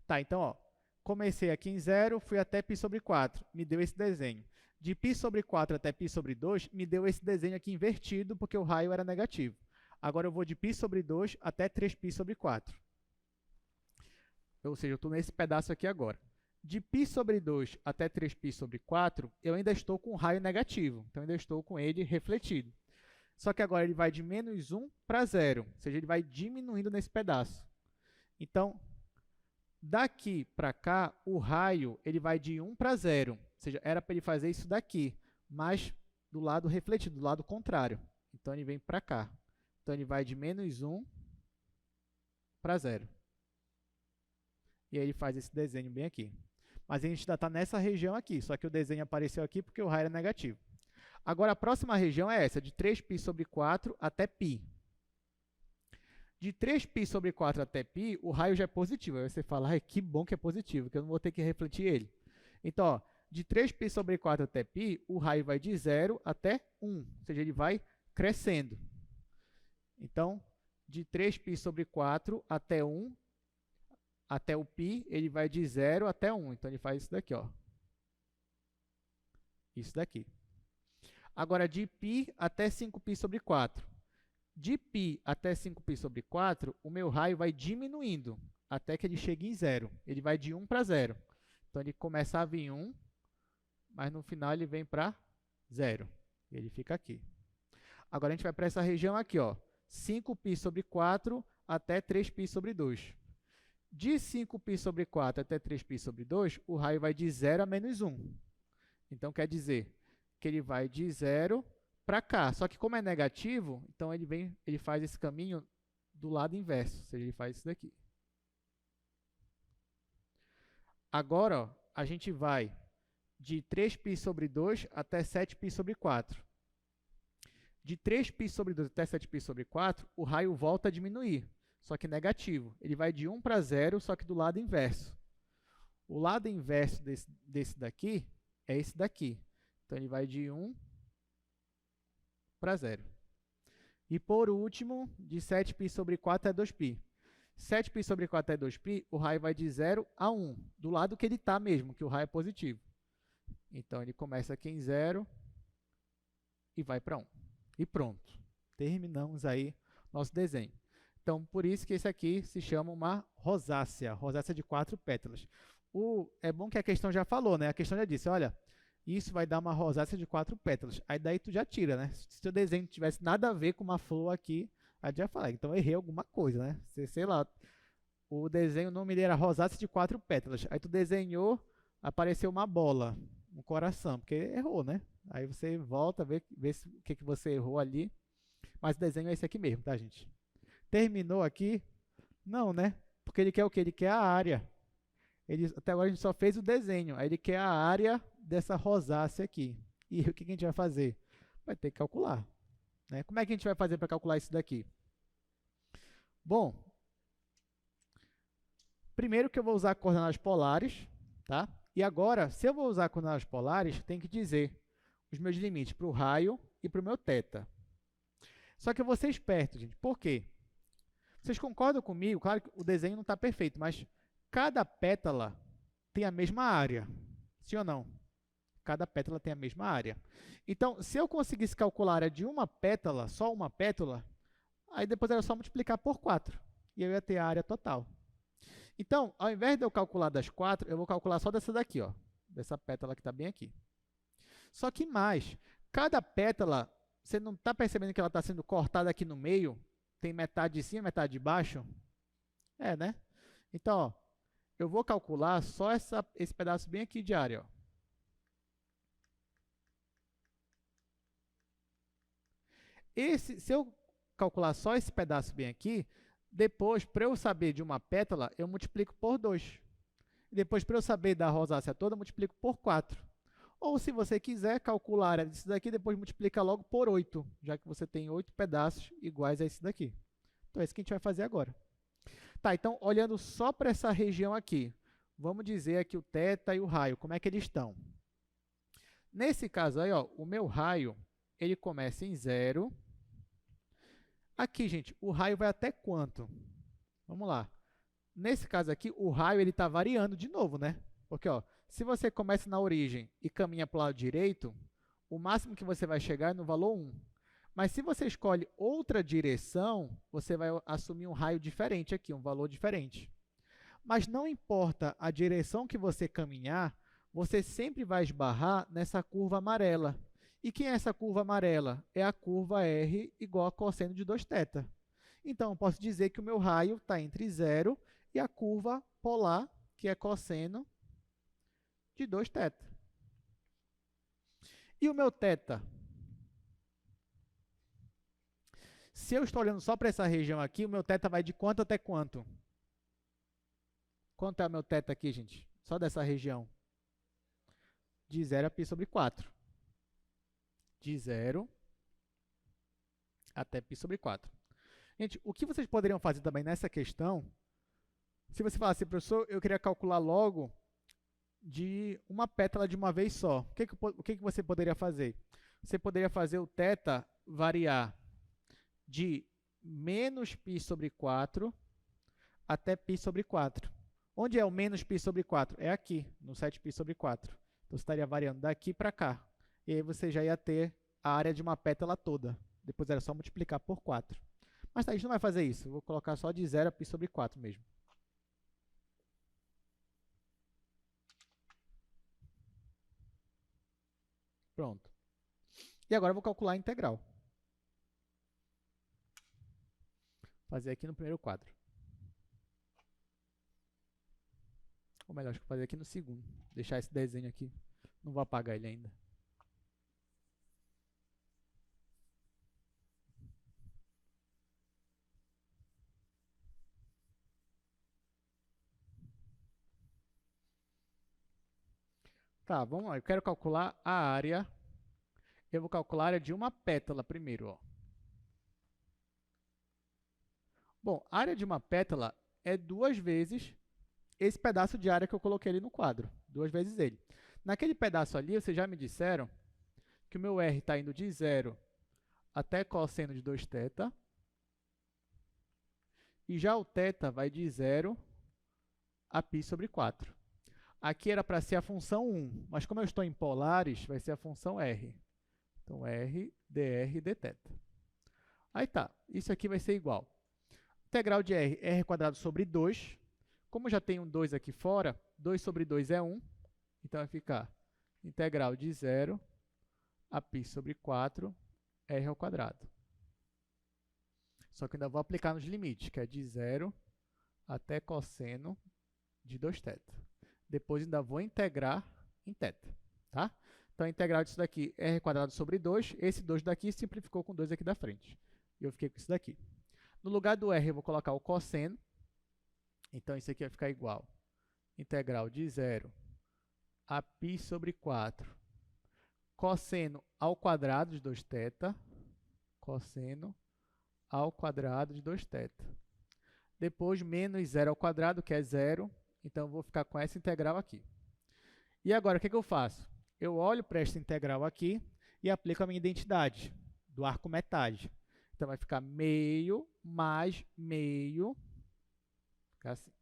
A: Tá, então, ó, comecei aqui em 0, fui até π sobre 4, me deu esse desenho. De π sobre 4 até π sobre 2, me deu esse desenho aqui invertido, porque o raio era negativo. Agora, eu vou de π sobre 2 até 3π sobre 4. Ou seja, eu estou nesse pedaço aqui agora. De π sobre 2 até 3π sobre 4, eu ainda estou com o raio negativo. Então, ainda estou com ele refletido. Só que agora ele vai de menos 1 para 0. Ou seja, ele vai diminuindo nesse pedaço. Então, daqui para cá, o raio ele vai de 1 para 0. Ou seja, era para ele fazer isso daqui, mas do lado refletido, do lado contrário. Então, ele vem para cá. Então, ele vai de menos 1 para 0. E aí ele faz esse desenho bem aqui. Mas a gente ainda está nessa região aqui, só que o desenho apareceu aqui porque o raio é negativo. Agora, a próxima região é essa, de 3π sobre 4 até π. De 3π sobre 4 até π, o raio já é positivo. Aí você fala, que bom que é positivo, que eu não vou ter que refletir ele. Então, ó, de 3π sobre 4 até π, o raio vai de 0 até 1, ou seja, ele vai crescendo. Então, de 3π sobre 4 até 1, até o π, ele vai de 0 até 1. Então, ele faz isso daqui, ó. Isso daqui. Agora, de π até 5π sobre 4. De π até 5π sobre 4, o meu raio vai diminuindo até que ele chegue em 0. Ele vai de 1 para 0. Então, ele começa a vir 1, mas no final ele vem para 0. Ele fica aqui. Agora, a gente vai para essa região aqui, ó. 5π sobre 4 até 3π sobre 2. De 5π sobre 4 até 3π sobre 2, o raio vai de 0 a menos 1. Então, quer dizer que ele vai de 0 para cá. Só que como é negativo, então ele faz esse caminho do lado inverso. Ou seja, ele faz isso daqui. Agora, ó, a gente vai de 3π sobre 2 até 7π sobre 4. De 3π sobre 2 até 7π sobre 4, o raio volta a diminuir, só que negativo. Ele vai de 1 para 0, só que do lado inverso. O lado inverso desse daqui é esse daqui. Então, ele vai de 1 para 0. E, por último, de 7π sobre 4 é 2π. 7π sobre 4 é 2π, o raio vai de 0 a 1, do lado que ele está mesmo, que o raio é positivo. Então, ele começa aqui em 0 e vai para 1. E pronto. Terminamos aí nosso desenho. Então, por isso que esse aqui se chama uma rosácea de 4 pétalas. É bom que a questão já falou, né? A questão já disse, olha, isso vai dar uma rosácea de 4 pétalas. Aí daí tu já tira, né? Se o teu desenho não tivesse nada a ver com uma flor aqui, aí tu já fala, então eu errei alguma coisa, né? Sei lá, o desenho, o nome dele era rosácea de 4 pétalas. Aí tu desenhou, apareceu uma bola, um coração, porque errou, né? Aí você volta, vê o que você errou ali. Mas o desenho é esse aqui mesmo, tá, gente? Terminou aqui? Não, né? Porque ele quer o quê? Ele quer a área. Até agora a gente só fez o desenho. Aí ele quer a área dessa rosácea aqui. E o que a gente vai fazer? Vai ter que calcular, né? Como é que a gente vai fazer para calcular isso daqui? Bom, primeiro que eu vou usar coordenadas polares, tá? E agora, se eu vou usar coordenadas polares, tem que dizer os meus limites para o raio e para o meu θ. Só que eu vou ser esperto, gente. Por quê? Vocês concordam comigo? Claro que o desenho não está perfeito, mas cada pétala tem a mesma área. Sim ou não? Cada pétala tem a mesma área. Então, se eu conseguisse calcular a área de uma pétala, só uma pétala, aí depois era só multiplicar por 4. E eu ia ter a área total. Então, ao invés de eu calcular das 4, eu vou calcular só dessa daqui, ó, dessa pétala que está bem aqui. Só que mais, cada pétala, você não está percebendo que ela está sendo cortada aqui no meio? Tem metade de cima e metade de baixo? É, né? Então, ó, eu vou calcular só esse pedaço bem aqui de área. Ó. Se eu calcular só esse pedaço bem aqui, depois, para eu saber de uma pétala, eu multiplico por 2. Depois, para eu saber da rosácea toda, eu multiplico por 4. Ou, se você quiser calcular a área disso daqui, depois multiplica logo por 8, já que você tem 8 pedaços iguais a esse daqui. Então, é isso que a gente vai fazer agora. Tá, então, olhando só para essa região aqui, vamos dizer aqui o θ e o raio, como é que eles estão? Nesse caso aí, ó, o meu raio, ele começa em 0. Aqui, gente, o raio vai até quanto? Vamos lá. Nesse caso aqui, o raio está variando de novo, né? Porque, ó, se você começa na origem e caminha para o lado direito, o máximo que você vai chegar é no valor 1. Mas se você escolhe outra direção, você vai assumir um raio diferente aqui, um valor diferente. Mas não importa a direção que você caminhar, você sempre vai esbarrar nessa curva amarela. E quem é essa curva amarela? É a curva R igual a cosseno de 2θ. Então, eu posso dizer que o meu raio está entre 0 e a curva polar, que é cosseno de 2θ. E o meu θ? Se eu estou olhando só para essa região aqui, o meu θ vai de quanto até quanto? Quanto é o meu θ aqui, gente? Só dessa região. De 0 a π sobre 4. De 0 até π sobre 4. Gente, o que vocês poderiam fazer também nessa questão, se você falar assim, professor, eu queria calcular logo de uma pétala de uma vez só. O que você poderia fazer? Você poderia fazer o θ variar de menos π sobre 4 até π sobre 4. Onde é o menos π sobre 4? É aqui, no 7π sobre 4. Então, você estaria variando daqui para cá. E aí você já ia ter a área de uma pétala toda. Depois era só multiplicar por 4. Mas tá, a gente não vai fazer isso. Eu vou colocar só de 0 a π sobre 4 mesmo. Pronto. E agora eu vou calcular a integral. Vou fazer aqui no primeiro quadro. Ou melhor, acho que vou fazer aqui no segundo. Deixar esse desenho aqui. Não vou apagar ele ainda. Tá, vamos lá. Eu quero calcular a área. Eu vou calcular a área de uma pétala primeiro. Ó. Bom, a área de uma pétala é 2 vezes esse pedaço de área que eu coloquei ali no quadro. 2 vezes ele. Naquele pedaço ali, vocês já me disseram que o meu R está indo de 0 até cosseno de 2θ. E já o θ vai de 0 a π sobre 4. Aqui era para ser a função 1, mas como eu estou em polares, vai ser a função r. Então, r dr dθ. Aí tá, isso aqui vai ser igual. Integral de r quadrado sobre 2. Como já tem um 2 aqui fora, 2 sobre 2 é 1. Então, vai ficar integral de 0 a π sobre 4, r ao quadrado. Só que eu ainda vou aplicar nos limites, que é de 0 até cosseno de 2θ. Depois ainda vou integrar em θ. Tá? Então, a integral disso daqui, r quadrado sobre 2. Esse 2 daqui simplificou com 2 aqui da frente. E eu fiquei com isso daqui. No lugar do r, eu vou colocar o cosseno. Então, isso aqui vai ficar igual. Integral de 0 a π sobre 4. Cosseno ao quadrado de 2θ. Cosseno ao quadrado de 2θ. Depois, menos 0 ao quadrado, que é 0. Então, eu vou ficar com essa integral aqui. E agora, o que eu faço? Eu olho para essa integral aqui e aplico a minha identidade do arco metade. Então, vai ficar meio mais meio. Fica assim.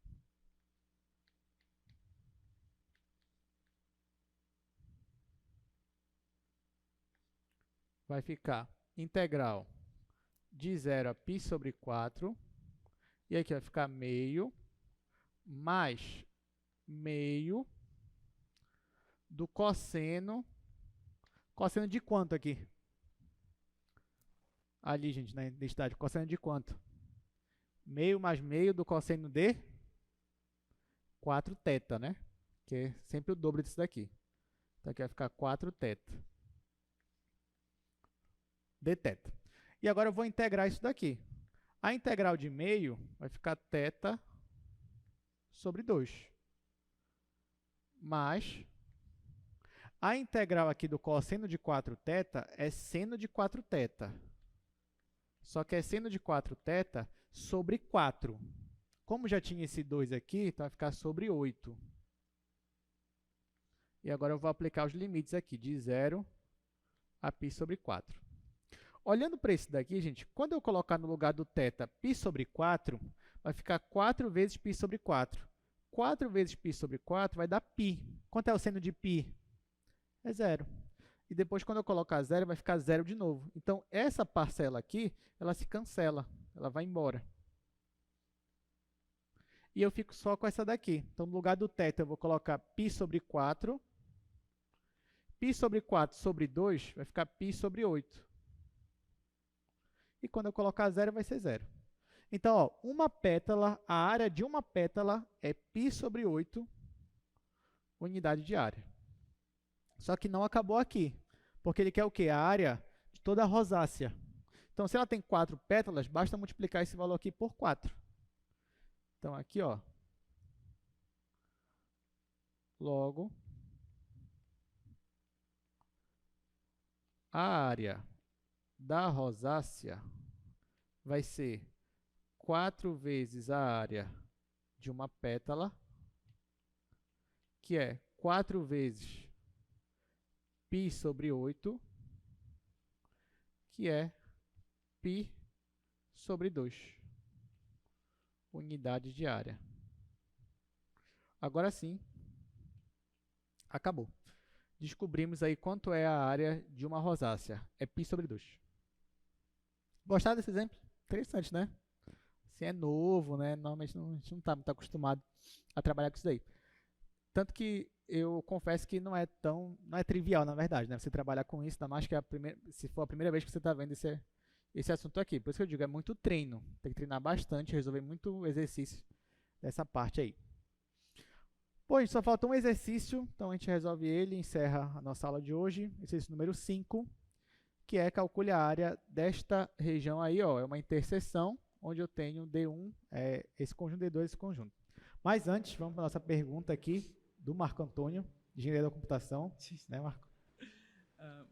A: Vai ficar integral de 0 a π sobre 4. E aqui vai ficar meio mais meio do cosseno. Cosseno de quanto aqui? Ali, gente, na identidade. Cosseno de quanto? Meio mais meio do cosseno de 4θ, né? Que é sempre o dobro disso daqui. Então, aqui vai ficar 4θ. dθ. E agora eu vou integrar isso daqui. A integral de meio vai ficar θ sobre 2. Mais a integral aqui do cosseno de 4θ é seno de 4θ. Só que é seno de 4θ sobre 4. Como já tinha esse 2 aqui, então vai ficar sobre 8. E agora eu vou aplicar os limites aqui, de 0 a π sobre 4. Olhando para esse daqui, gente, quando eu colocar no lugar do θ π sobre 4, vai ficar 4 vezes π sobre 4. 4 vezes π sobre 4 vai dar π. Quanto é o seno de π? É 0. E depois, quando eu colocar 0, vai ficar 0 de novo. Então, essa parcela aqui, ela se cancela, ela vai embora. E eu fico só com essa daqui. Então, no lugar do θ, eu vou colocar π sobre 4. π sobre 4 sobre 2 vai ficar π sobre 8. E quando eu colocar 0, vai ser 0. Então, ó, uma pétala, a área de uma pétala é π sobre 8 unidade de área. Só que não acabou aqui, porque ele quer o quê? A área de toda a rosácea. Então, se ela tem 4 pétalas, basta multiplicar esse valor aqui por 4. Então, aqui, ó, logo, a área da rosácea vai ser 4 vezes a área de uma pétala, que é 4 vezes π sobre 8, que é π sobre 2, unidade de área. Agora sim, acabou. Descobrimos aí quanto é a área de uma rosácea. É π sobre 2. Gostaram desse exemplo? Interessante, né? Assim, é novo, né? Normalmente a gente não está muito acostumado a trabalhar com isso daí. Tanto que eu confesso que não é trivial, na verdade, né? Você trabalhar com isso, ainda mais que se for a primeira vez que você está vendo esse assunto aqui. Por isso que eu digo, é muito treino. Tem que treinar bastante, resolver muito exercício dessa parte aí. Bom, gente, só falta um exercício, então a gente resolve ele e encerra a nossa aula de hoje. Exercício número 5, que é calcule a área desta região aí, ó. É uma interseção onde eu tenho D1, esse conjunto, D2, esse conjunto. Mas antes, vamos para a nossa pergunta aqui do Marco Antônio, de Engenharia da Computação. Né, Marco?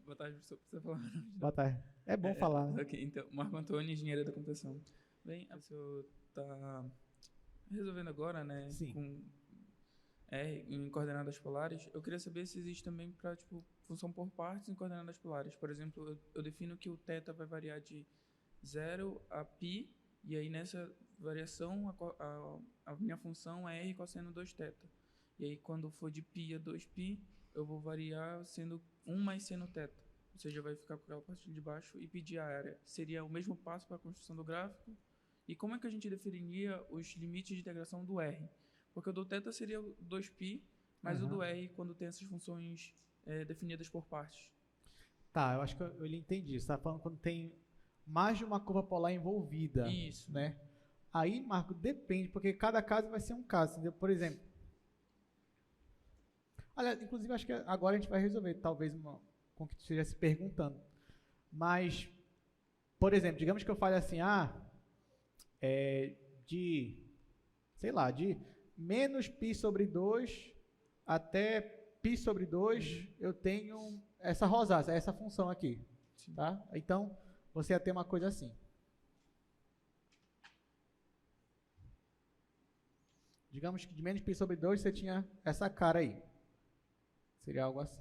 B: Boa tarde, professor. Precisa falar?
A: Boa tarde. É bom falar, né?
B: Ok, então, Marco Antônio, Engenharia da Computação. Bem, o senhor está resolvendo agora, né?
A: Sim.
B: Com em coordenadas polares. Eu queria saber se existe também para, tipo, função por partes em coordenadas polares. Por exemplo, eu defino que o θ vai variar de 0 a π E aí, nessa variação, a minha função é R cosseno 2θ. E aí, quando for de π a 2π, eu vou variar sendo 1 mais seno θ. Ou seja, vai ficar com aquela parte de baixo e pedir a área. Seria o mesmo passo para a construção do gráfico. E como é que a gente definiria os limites de integração do R? Porque o do θ seria o 2π, mas o do R, quando tem essas funções definidas por partes.
A: Tá, eu acho que eu entendi. Você está falando quando tem mais de uma curva polar envolvida.
B: Isso.
A: Né? Aí, Marco, depende, porque cada caso vai ser um caso, entendeu? Por exemplo, olha, inclusive acho que agora a gente vai resolver, talvez com o que tu esteja se perguntando. Mas, por exemplo, digamos que eu fale assim, de menos π sobre 2 até π sobre 2, eu tenho essa rosácea, essa função aqui.
B: Sim.
A: Tá? Então, você ia ter uma coisa assim. Digamos que de menos π sobre 2 você tinha essa cara aí. Seria algo assim.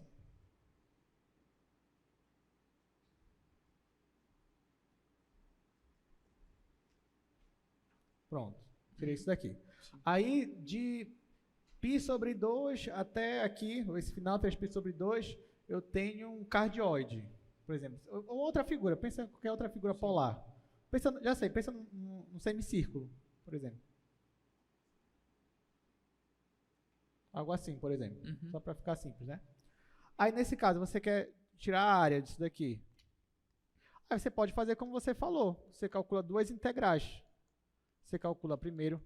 A: Pronto. Seria isso daqui.
B: Sim.
A: Aí, de π sobre 2 até aqui, esse final 3π sobre 2, eu tenho um cardioide, por exemplo. Ou outra figura, pensa em qualquer outra figura polar. Pensa num semicírculo, por exemplo. Algo assim, por exemplo. Só para ficar simples, né? Aí, nesse caso, você quer tirar a área disso daqui. Aí você pode fazer como você falou. Você calcula duas integrais. Você calcula primeiro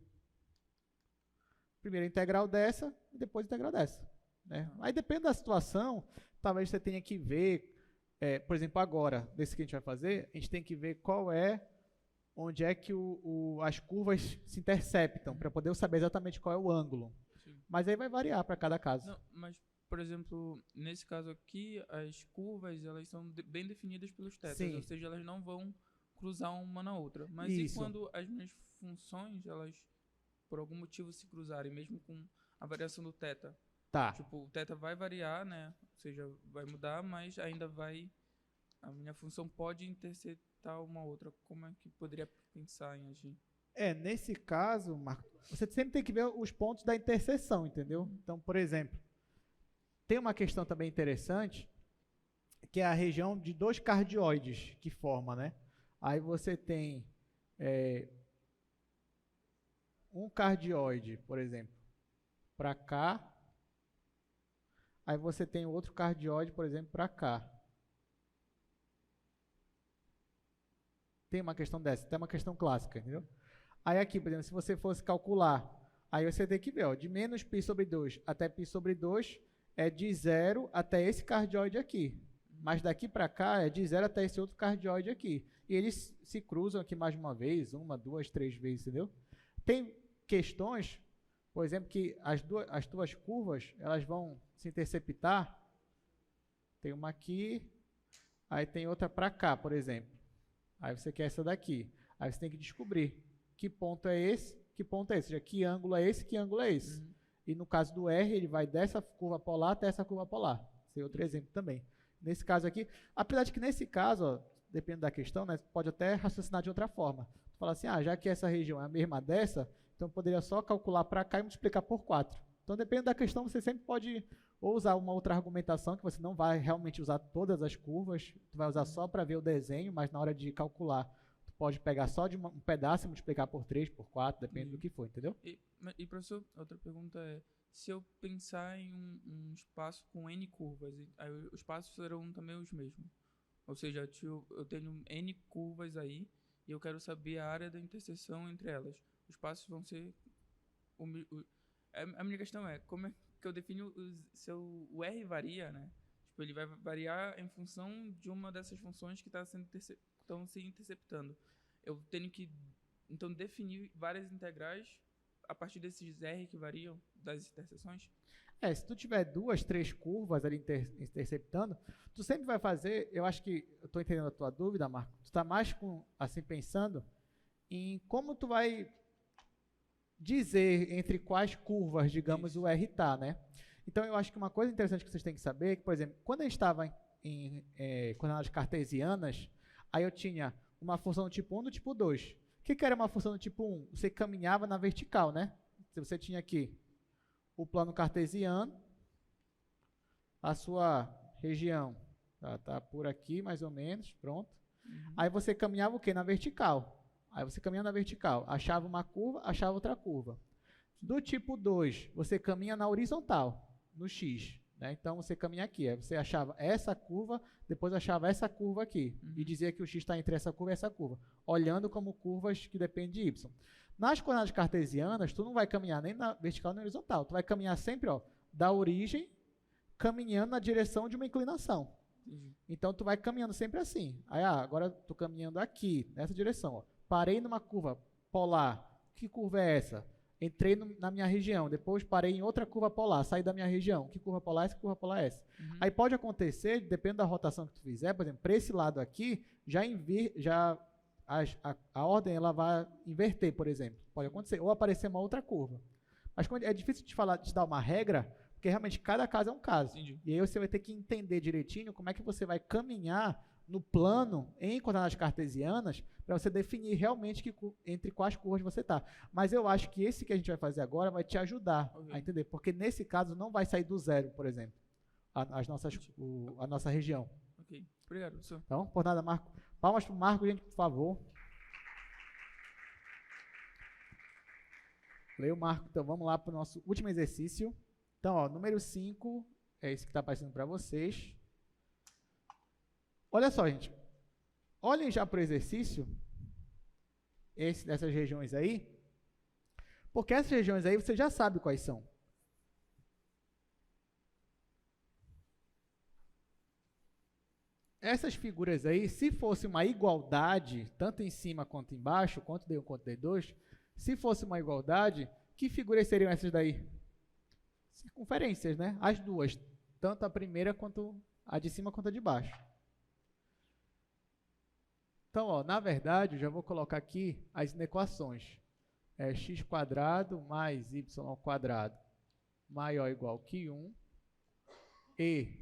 A: a integral dessa e depois a integral dessa. Né? Aí depende da situação, talvez você tenha que ver, por exemplo, agora, desse que a gente vai fazer, a gente tem que ver onde é que as curvas se interceptam, para poder saber exatamente qual é o ângulo.
B: Sim.
A: Mas aí vai variar para cada caso.
B: Não, mas, por exemplo, nesse caso aqui, as curvas elas são bem definidas pelos tetas,
A: Sim.
B: ou seja, elas não vão cruzar uma na outra. Mas
A: Isso.
B: e quando as minhas funções, elas por algum motivo se cruzarem, mesmo com a variação do θ?
A: Tá.
B: Tipo, o θ vai variar, né? Ou seja, vai mudar, mas ainda a minha função pode interceptar uma outra. Como é que poderia pensar em agir?
A: Nesse caso, Marco, você sempre tem que ver os pontos da interseção, entendeu? Então, por exemplo, tem uma questão também interessante, que é a região de dois cardioides que forma, né? Aí você tem um cardioide, por exemplo, para cá. Aí você tem outro cardioide, por exemplo, para cá. Tem uma questão dessa, tem uma questão clássica, entendeu? Aí aqui, por exemplo, se você fosse calcular, aí você tem que ver, de menos π sobre 2 até π sobre 2 é de 0 até esse cardioide aqui. Mas daqui para cá é de 0 até esse outro cardioide aqui. E eles se cruzam aqui mais uma vez, uma, duas, três vezes, entendeu? Tem questões, por exemplo, que as duas curvas, elas vão se interceptar. Tem uma aqui, aí tem outra para cá, por exemplo. Aí você quer essa daqui. Aí você tem que descobrir que ponto é esse, que ponto é esse. Ou seja, que ângulo é esse, que ângulo é esse. E no caso do R, ele vai dessa curva polar até essa curva polar. Esse é outro exemplo também. Nesse caso aqui, apesar de que nesse caso, dependendo da questão, né, pode até raciocinar de outra forma. Tu fala assim, já que essa região é a mesma dessa, então poderia só calcular para cá e multiplicar por 4. Então, dependendo da questão, você sempre pode ou usar uma outra argumentação, que você não vai realmente usar todas as curvas, tu vai usar só para ver o desenho, mas na hora de calcular, tu pode pegar só de um pedaço e multiplicar por 3, por 4, depende do que for, entendeu?
B: E professor, outra pergunta é, se eu pensar em um espaço com N curvas, aí os passos serão também os mesmos. Ou seja, eu tenho N curvas aí, e eu quero saber a área da interseção entre elas. Os passos vão ser... A minha questão é, como é que eu defino se o R varia, né? Tipo, ele vai variar em função de uma dessas funções que estão se interceptando. Eu tenho que, então, definir várias integrais a partir desses R que variam das interseções?
A: Se tu tiver 2, 3 curvas ali interceptando, tu sempre vai fazer, eu acho que, eu estou entendendo a tua dúvida, Marco, tu está mais assim pensando em como tu vai dizer entre quais curvas, digamos, o R está, né? Então, eu acho que uma coisa interessante que vocês têm que saber é que, por exemplo, quando a gente estava em coordenadas cartesianas, aí eu tinha uma função do tipo 1 e do tipo 2. que era uma função do tipo 1? Você caminhava na vertical, né? Se você tinha aqui o plano cartesiano, a sua região tá por aqui, mais ou menos, pronto. Aí você caminhava o quê? Na vertical. Aí você caminha na vertical, achava uma curva, achava outra curva. Do tipo 2, você caminha na horizontal, no X. Né? Então, você caminha aqui. Aí você achava essa curva, depois achava essa curva aqui. E dizia que o X está entre essa curva e essa curva. Olhando como curvas que dependem de Y. Nas coordenadas cartesianas, tu não vai caminhar nem na vertical nem na horizontal. Tu vai caminhar sempre da origem, caminhando na direção de uma inclinação. Então, tu vai caminhando sempre assim. Aí, agora estou caminhando aqui, nessa direção. Ó. Parei numa curva polar. Que curva é essa? Entrei na minha região, depois parei em outra curva polar, saí da minha região. Que curva polar é essa? Que curva polar é essa? Aí pode acontecer, depende da rotação que tu fizer, por exemplo, para esse lado aqui, a ordem ela vai inverter, por exemplo. Pode acontecer. Ou aparecer uma outra curva. Mas é difícil te dar uma regra, porque realmente cada caso é um caso.
B: Entendi.
A: E aí você vai ter que entender direitinho como é que você vai caminhar no plano, em coordenadas cartesianas, para você definir realmente entre quais curvas você está. Mas eu acho que esse que a gente vai fazer agora vai te ajudar a entender, porque nesse caso não vai sair do zero, por exemplo, a nossa região.
B: Ok, obrigado, professor.
A: Então, por nada, Marco. Palmas para o Marco, gente, por favor. Leia o Marco. Então, vamos lá para o nosso último exercício. Então, número 5, é esse que está aparecendo para vocês. Olha só, gente. Olhem já para o exercício, dessas regiões aí, porque essas regiões aí você já sabe quais são. Essas figuras aí, se fosse uma igualdade, tanto em cima quanto embaixo, quanto D1 quanto D2, se fosse uma igualdade, que figuras seriam essas daí? Circunferências, né? As duas, tanto a primeira quanto a de cima quanto a de baixo. Então, na verdade, eu já vou colocar aqui as inequações. X² mais y² maior ou igual que 1 e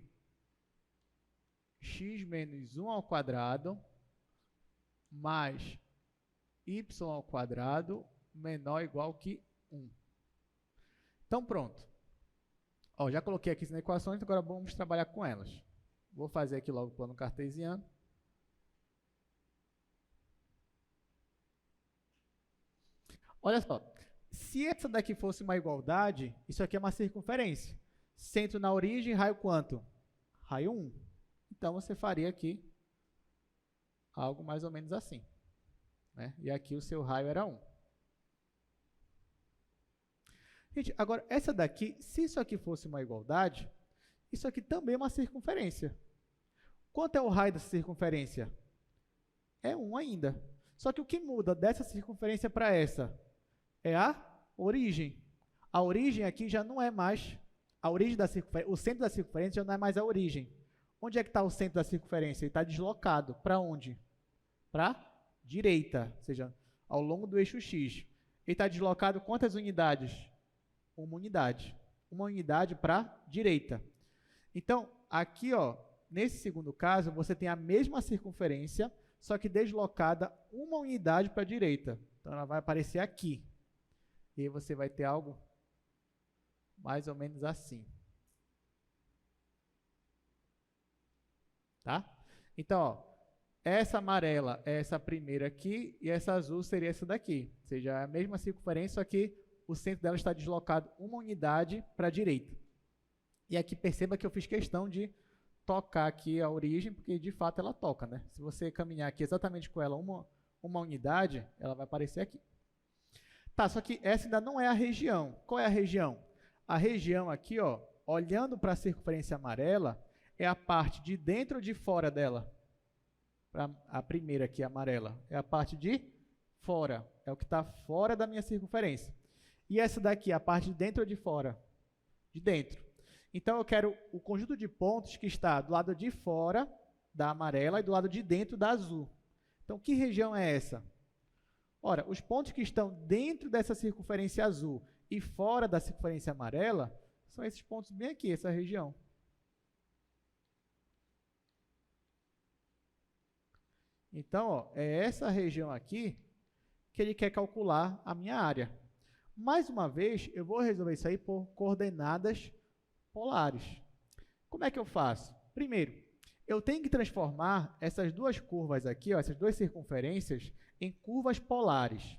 A: x menos 1² mais y² menor ou igual que 1. Então, pronto. Já coloquei aqui as equações, agora vamos trabalhar com elas. Vou fazer aqui logo o plano cartesiano. Olha só, se essa daqui fosse uma igualdade, isso aqui é uma circunferência. Centro na origem, raio quanto? Raio 1. Então, você faria aqui algo mais ou menos assim. Né? E aqui o seu raio era 1. Gente, agora, essa daqui, se isso aqui fosse uma igualdade, isso aqui também é uma circunferência. Quanto é o raio dessa circunferência? É 1 ainda. Só que o que muda dessa circunferência para essa? É a origem. A origem aqui já não é mais a origem da circunferência. O centro da circunferência já não é mais a origem. Onde é que está o centro da circunferência? Ele está deslocado. Para onde? Para a direita, ou seja, ao longo do eixo X. Ele está deslocado quantas unidades? Uma unidade. Uma unidade para a direita. Então, aqui, nesse segundo caso, você tem a mesma circunferência, só que deslocada uma unidade para a direita. Então, ela vai aparecer aqui. E aí você vai ter algo mais ou menos assim. Tá? Então, essa amarela é essa primeira aqui e essa azul seria essa daqui. Ou seja, é a mesma circunferência, só que o centro dela está deslocado uma unidade para a direita. E aqui perceba que eu fiz questão de tocar aqui a origem, porque de fato ela toca, né? Se você caminhar aqui exatamente com ela uma unidade, ela vai aparecer aqui. Tá, só que essa ainda não é a região. Qual é a região? A região aqui, olhando para a circunferência amarela, é a parte de dentro ou de fora dela? A primeira aqui, amarela, é a parte de fora. É o que está fora da minha circunferência. E essa daqui, a parte de dentro ou de fora? De dentro. Então, eu quero o conjunto de pontos que está do lado de fora da amarela e do lado de dentro da azul. Então, que região é essa? Ora, os pontos que estão dentro dessa circunferência azul e fora da circunferência amarela são esses pontos bem aqui, essa região. Então, é essa região aqui que ele quer calcular a minha área. Mais uma vez, eu vou resolver isso aí por coordenadas polares. Como é que eu faço? Primeiro, eu tenho que transformar essas duas curvas aqui, ó, essas duas circunferências, em curvas polares.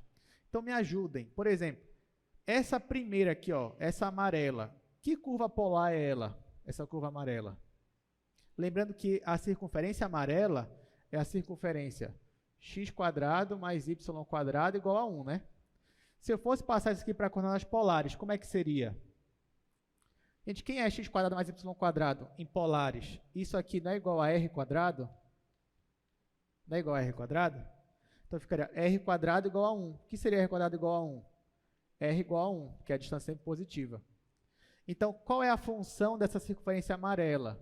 A: Então, me ajudem. Por exemplo, essa primeira aqui, ó, essa amarela, que curva polar é ela? Essa curva amarela. Lembrando que a circunferência amarela é a circunferência x² mais y² igual a 1, né? Se eu fosse passar isso aqui para coordenadas polares, como é que seria? Gente, quem é x² mais y² em polares? Isso aqui não é igual a r²? Não é igual a r²? Então, ficaria r² igual a 1. O que seria r² igual a 1? R igual a 1, que é a distância sempre positiva. Então, qual é a função dessa circunferência amarela?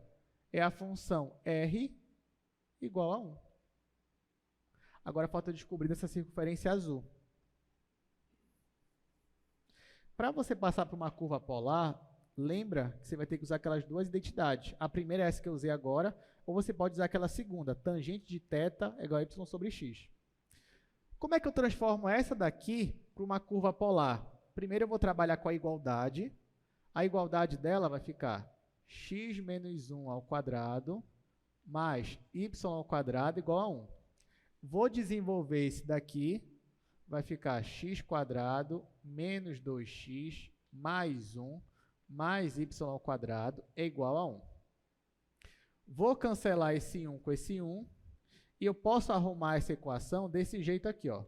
A: É a função r igual a 1. Agora, falta descobrir dessa circunferência azul. Para você passar por uma curva polar, lembra que você vai ter que usar aquelas duas identidades. A primeira é essa que eu usei agora, ou você pode usar aquela segunda, tangente de θ é igual a y sobre x. Como é que eu transformo essa daqui para uma curva polar? Primeiro eu vou trabalhar com a igualdade. A igualdade dela vai ficar x menos 1 ao quadrado mais y ao quadrado igual a 1. Vou desenvolver esse daqui, vai ficar x² menos 2x mais 1 mais y ao quadrado é igual a 1. Vou cancelar esse 1 com esse 1 e eu posso arrumar essa equação desse jeito aqui, ó.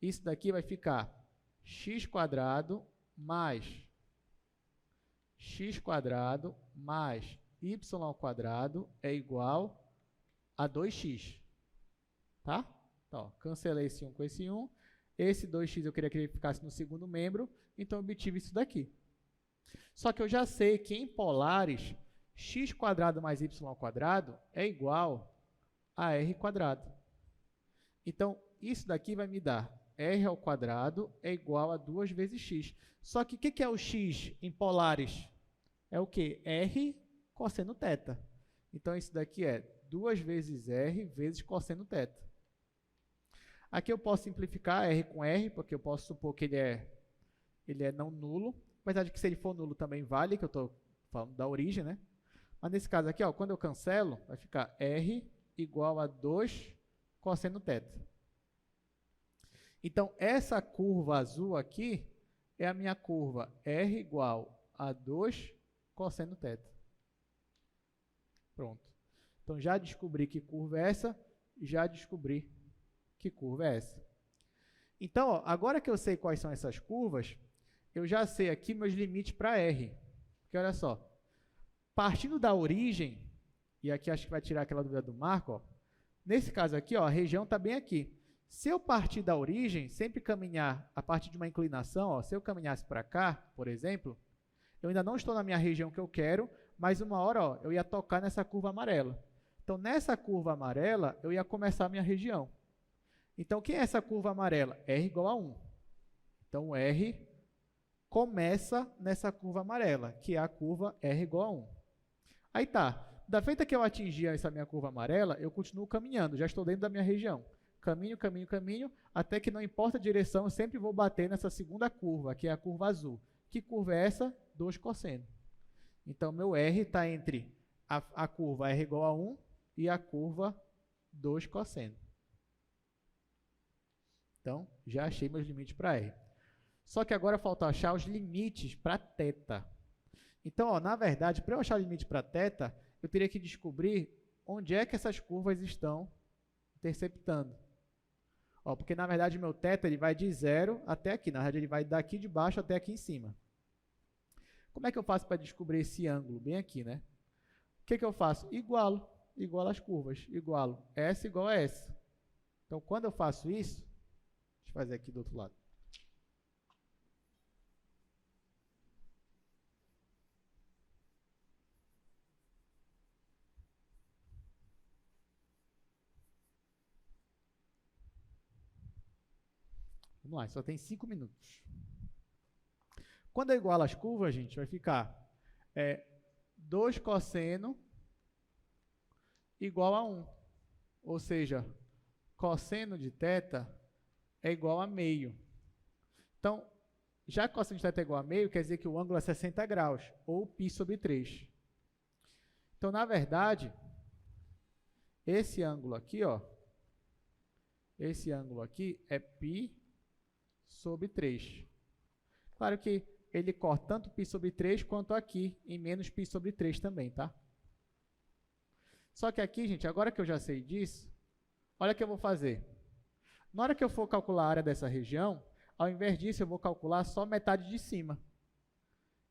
A: Isso daqui vai ficar x² mais x² mais y ao quadrado é igual a 2x. Tá? Então, cancelei esse 1 com esse 1. Esse 2x eu queria que ele ficasse no segundo membro, então eu obtive isso daqui. Só que eu já sei que em polares, x² mais y² é igual a r². Então, isso daqui vai me dar r² é igual a 2 vezes x. Só que o que é o x em polares? É o quê? R cosseno θ. Então, isso daqui é 2 vezes r vezes cosseno θ. Aqui eu posso simplificar r com r, porque eu posso supor que ele é não nulo. Apesar de que se ele for nulo também vale, que eu estou falando da origem, né? Mas nesse caso aqui, ó, quando eu cancelo, vai ficar r igual a 2 cosseno θ. Então, essa curva azul aqui é a minha curva r igual a 2 cosseno θ. Pronto. Então, já descobri que curva é essa, já descobri que curva é essa. Então, ó, agora que eu sei quais são essas curvas, eu já sei aqui meus limites para R. Porque, olha só, partindo da origem, e aqui acho que vai tirar aquela dúvida do Marco, ó, nesse caso aqui, ó, a região está bem aqui. Se eu partir da origem, sempre caminhar a partir de uma inclinação, ó, se eu caminhasse para cá, por exemplo, eu ainda não estou na minha região que eu quero, mas uma hora ó, eu ia tocar nessa curva amarela. Então, nessa curva amarela, eu ia começar a minha região. Então, quem é essa curva amarela? R igual a 1. Então, R começa nessa curva amarela, que é a curva R igual a 1. Aí tá, da feita que eu atingir essa minha curva amarela, eu continuo caminhando, já estou dentro da minha região. Caminho, caminho, caminho, até que não importa a direção, eu sempre vou bater nessa segunda curva, que é a curva azul. Que curva é essa? 2 cosseno. Então, meu R está entre a curva R igual a 1 e a curva 2 cosseno. Então, já achei meus limites para R. Só que agora falta achar os limites para θ. Então, ó, na verdade, para eu achar o limite para θ, eu teria que descobrir onde é que essas curvas estão interceptando. Ó, porque, na verdade, meu θ ele vai de 0 até aqui. Na verdade, ele vai daqui de baixo até aqui em cima. Como é que eu faço para descobrir esse ângulo? Bem aqui, né? O que eu faço? Igualo as curvas. Igualo S igual a S. Então, quando eu faço isso, deixa eu fazer aqui do outro lado. Vamos lá, só tem 5 minutos. Quando eu igualo as curvas, gente, vai ficar 2 cosseno igual a 1. Ou seja, cosseno de θ é igual a meio. Então, já que a cosseno de θ é igual a meio, quer dizer que o ângulo é 60 graus, ou π sobre 3. Então, na verdade, esse ângulo aqui, ó, esse ângulo aqui é π sobre 3. Claro que ele corta tanto π sobre 3 quanto aqui em menos π sobre 3 também, tá? Só que aqui, gente, agora que eu já sei disso, olha o que eu vou fazer. Na hora que eu for calcular a área dessa região, ao invés disso, eu vou calcular só metade de cima.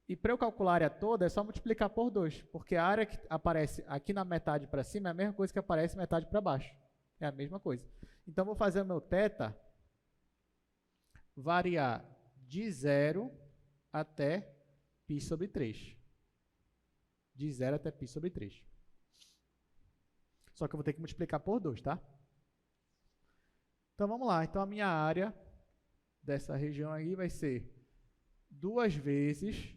A: E para eu calcular a área toda, é só multiplicar por 2, porque a área que aparece aqui na metade para cima é a mesma coisa que aparece metade para baixo. É a mesma coisa. Então, vou fazer o meu θ variar de 0 até π sobre 3. De 0 até π sobre 3. Só que eu vou ter que multiplicar por 2, tá? Então, vamos lá. Então, a minha área dessa região aí vai ser 2 vezes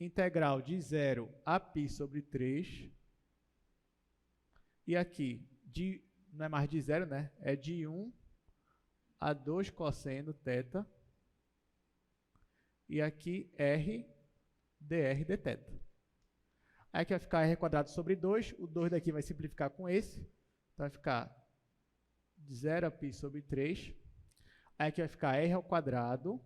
A: integral de 0 a π sobre 3. E aqui, não é mais de 0, né? É de 1 a 2 cosseno θ. E aqui r dr dθ. Aí aqui vai ficar r quadrado sobre 2. O 2 daqui vai simplificar com esse. Então, vai ficar 0 a π sobre 3. Aí aqui vai ficar r ao quadrado.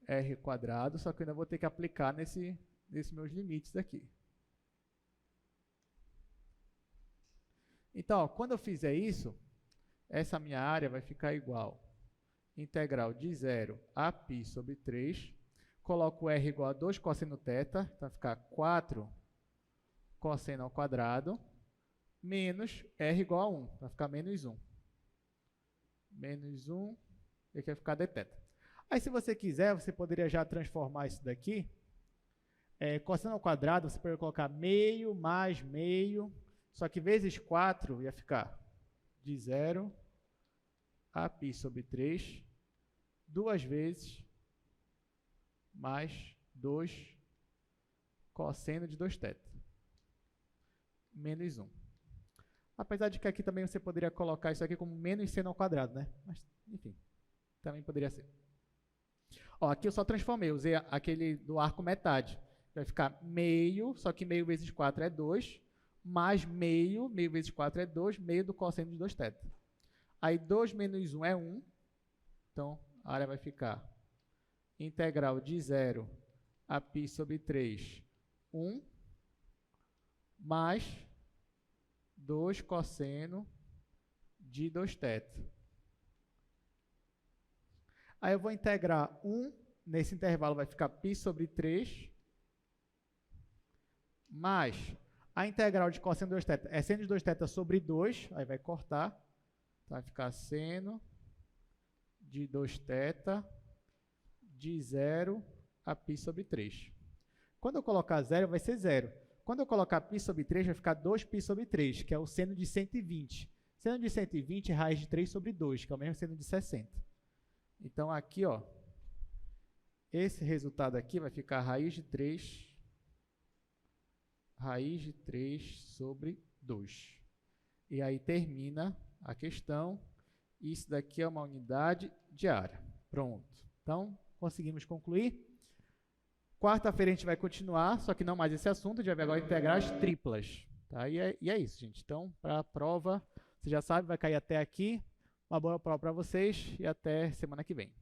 A: R quadrado, só que eu ainda vou ter que aplicar nesses meus limites aqui. Então, ó, quando eu fizer isso, essa minha área vai ficar igual integral de 0 a π sobre 3. Coloco r igual a 2 cosseno θ, então vai ficar 4 cosseno ao quadrado, menos r igual a 1, vai ficar menos 1. Menos 1, e aqui vai ficar dθ. Aí, se você quiser, você poderia já transformar isso daqui. Cosseno ao quadrado, você poderia colocar meio mais meio, só que vezes 4 ia ficar de 0 a π sobre 3, 2 vezes mais 2 cosseno de 2θ, menos 1. Apesar de que aqui também você poderia colocar isso aqui como menos seno ao quadrado, né? Mas, enfim, também poderia ser. Ó, aqui eu só transformei, usei aquele do arco metade. Vai ficar meio, só que meio vezes 4 é 2, mais meio vezes 4 é 2, meio do cosseno de 2θ. Aí 2 menos 1 é 1, então a área vai ficar integral de 0 a π sobre 3, 1, mais 2 cosseno de 2θ. Aí eu vou integrar 1, nesse intervalo vai ficar π sobre 3, mais a integral de cosseno de 2θ é seno de 2θ sobre 2, aí vai cortar, então vai ficar seno de 2θ de 0 a π sobre 3. Quando eu colocar 0, vai ser 0. Quando eu colocar π sobre 3, vai ficar 2π sobre 3, que é o seno de 120. Seno de 120 é raiz de 3 sobre 2, que é o mesmo seno de 60. Então, aqui, ó, esse resultado aqui vai ficar raiz de 3 sobre 2. E aí termina a questão. Isso daqui é uma unidade de área. Pronto. Então, conseguimos concluir. Quarta-feira a gente vai continuar, só que não mais esse assunto, a gente vai ver agora integrar as triplas. Tá? E é isso, gente. Então, para a prova, você já sabe, vai cair até aqui. Uma boa prova para vocês e até semana que vem.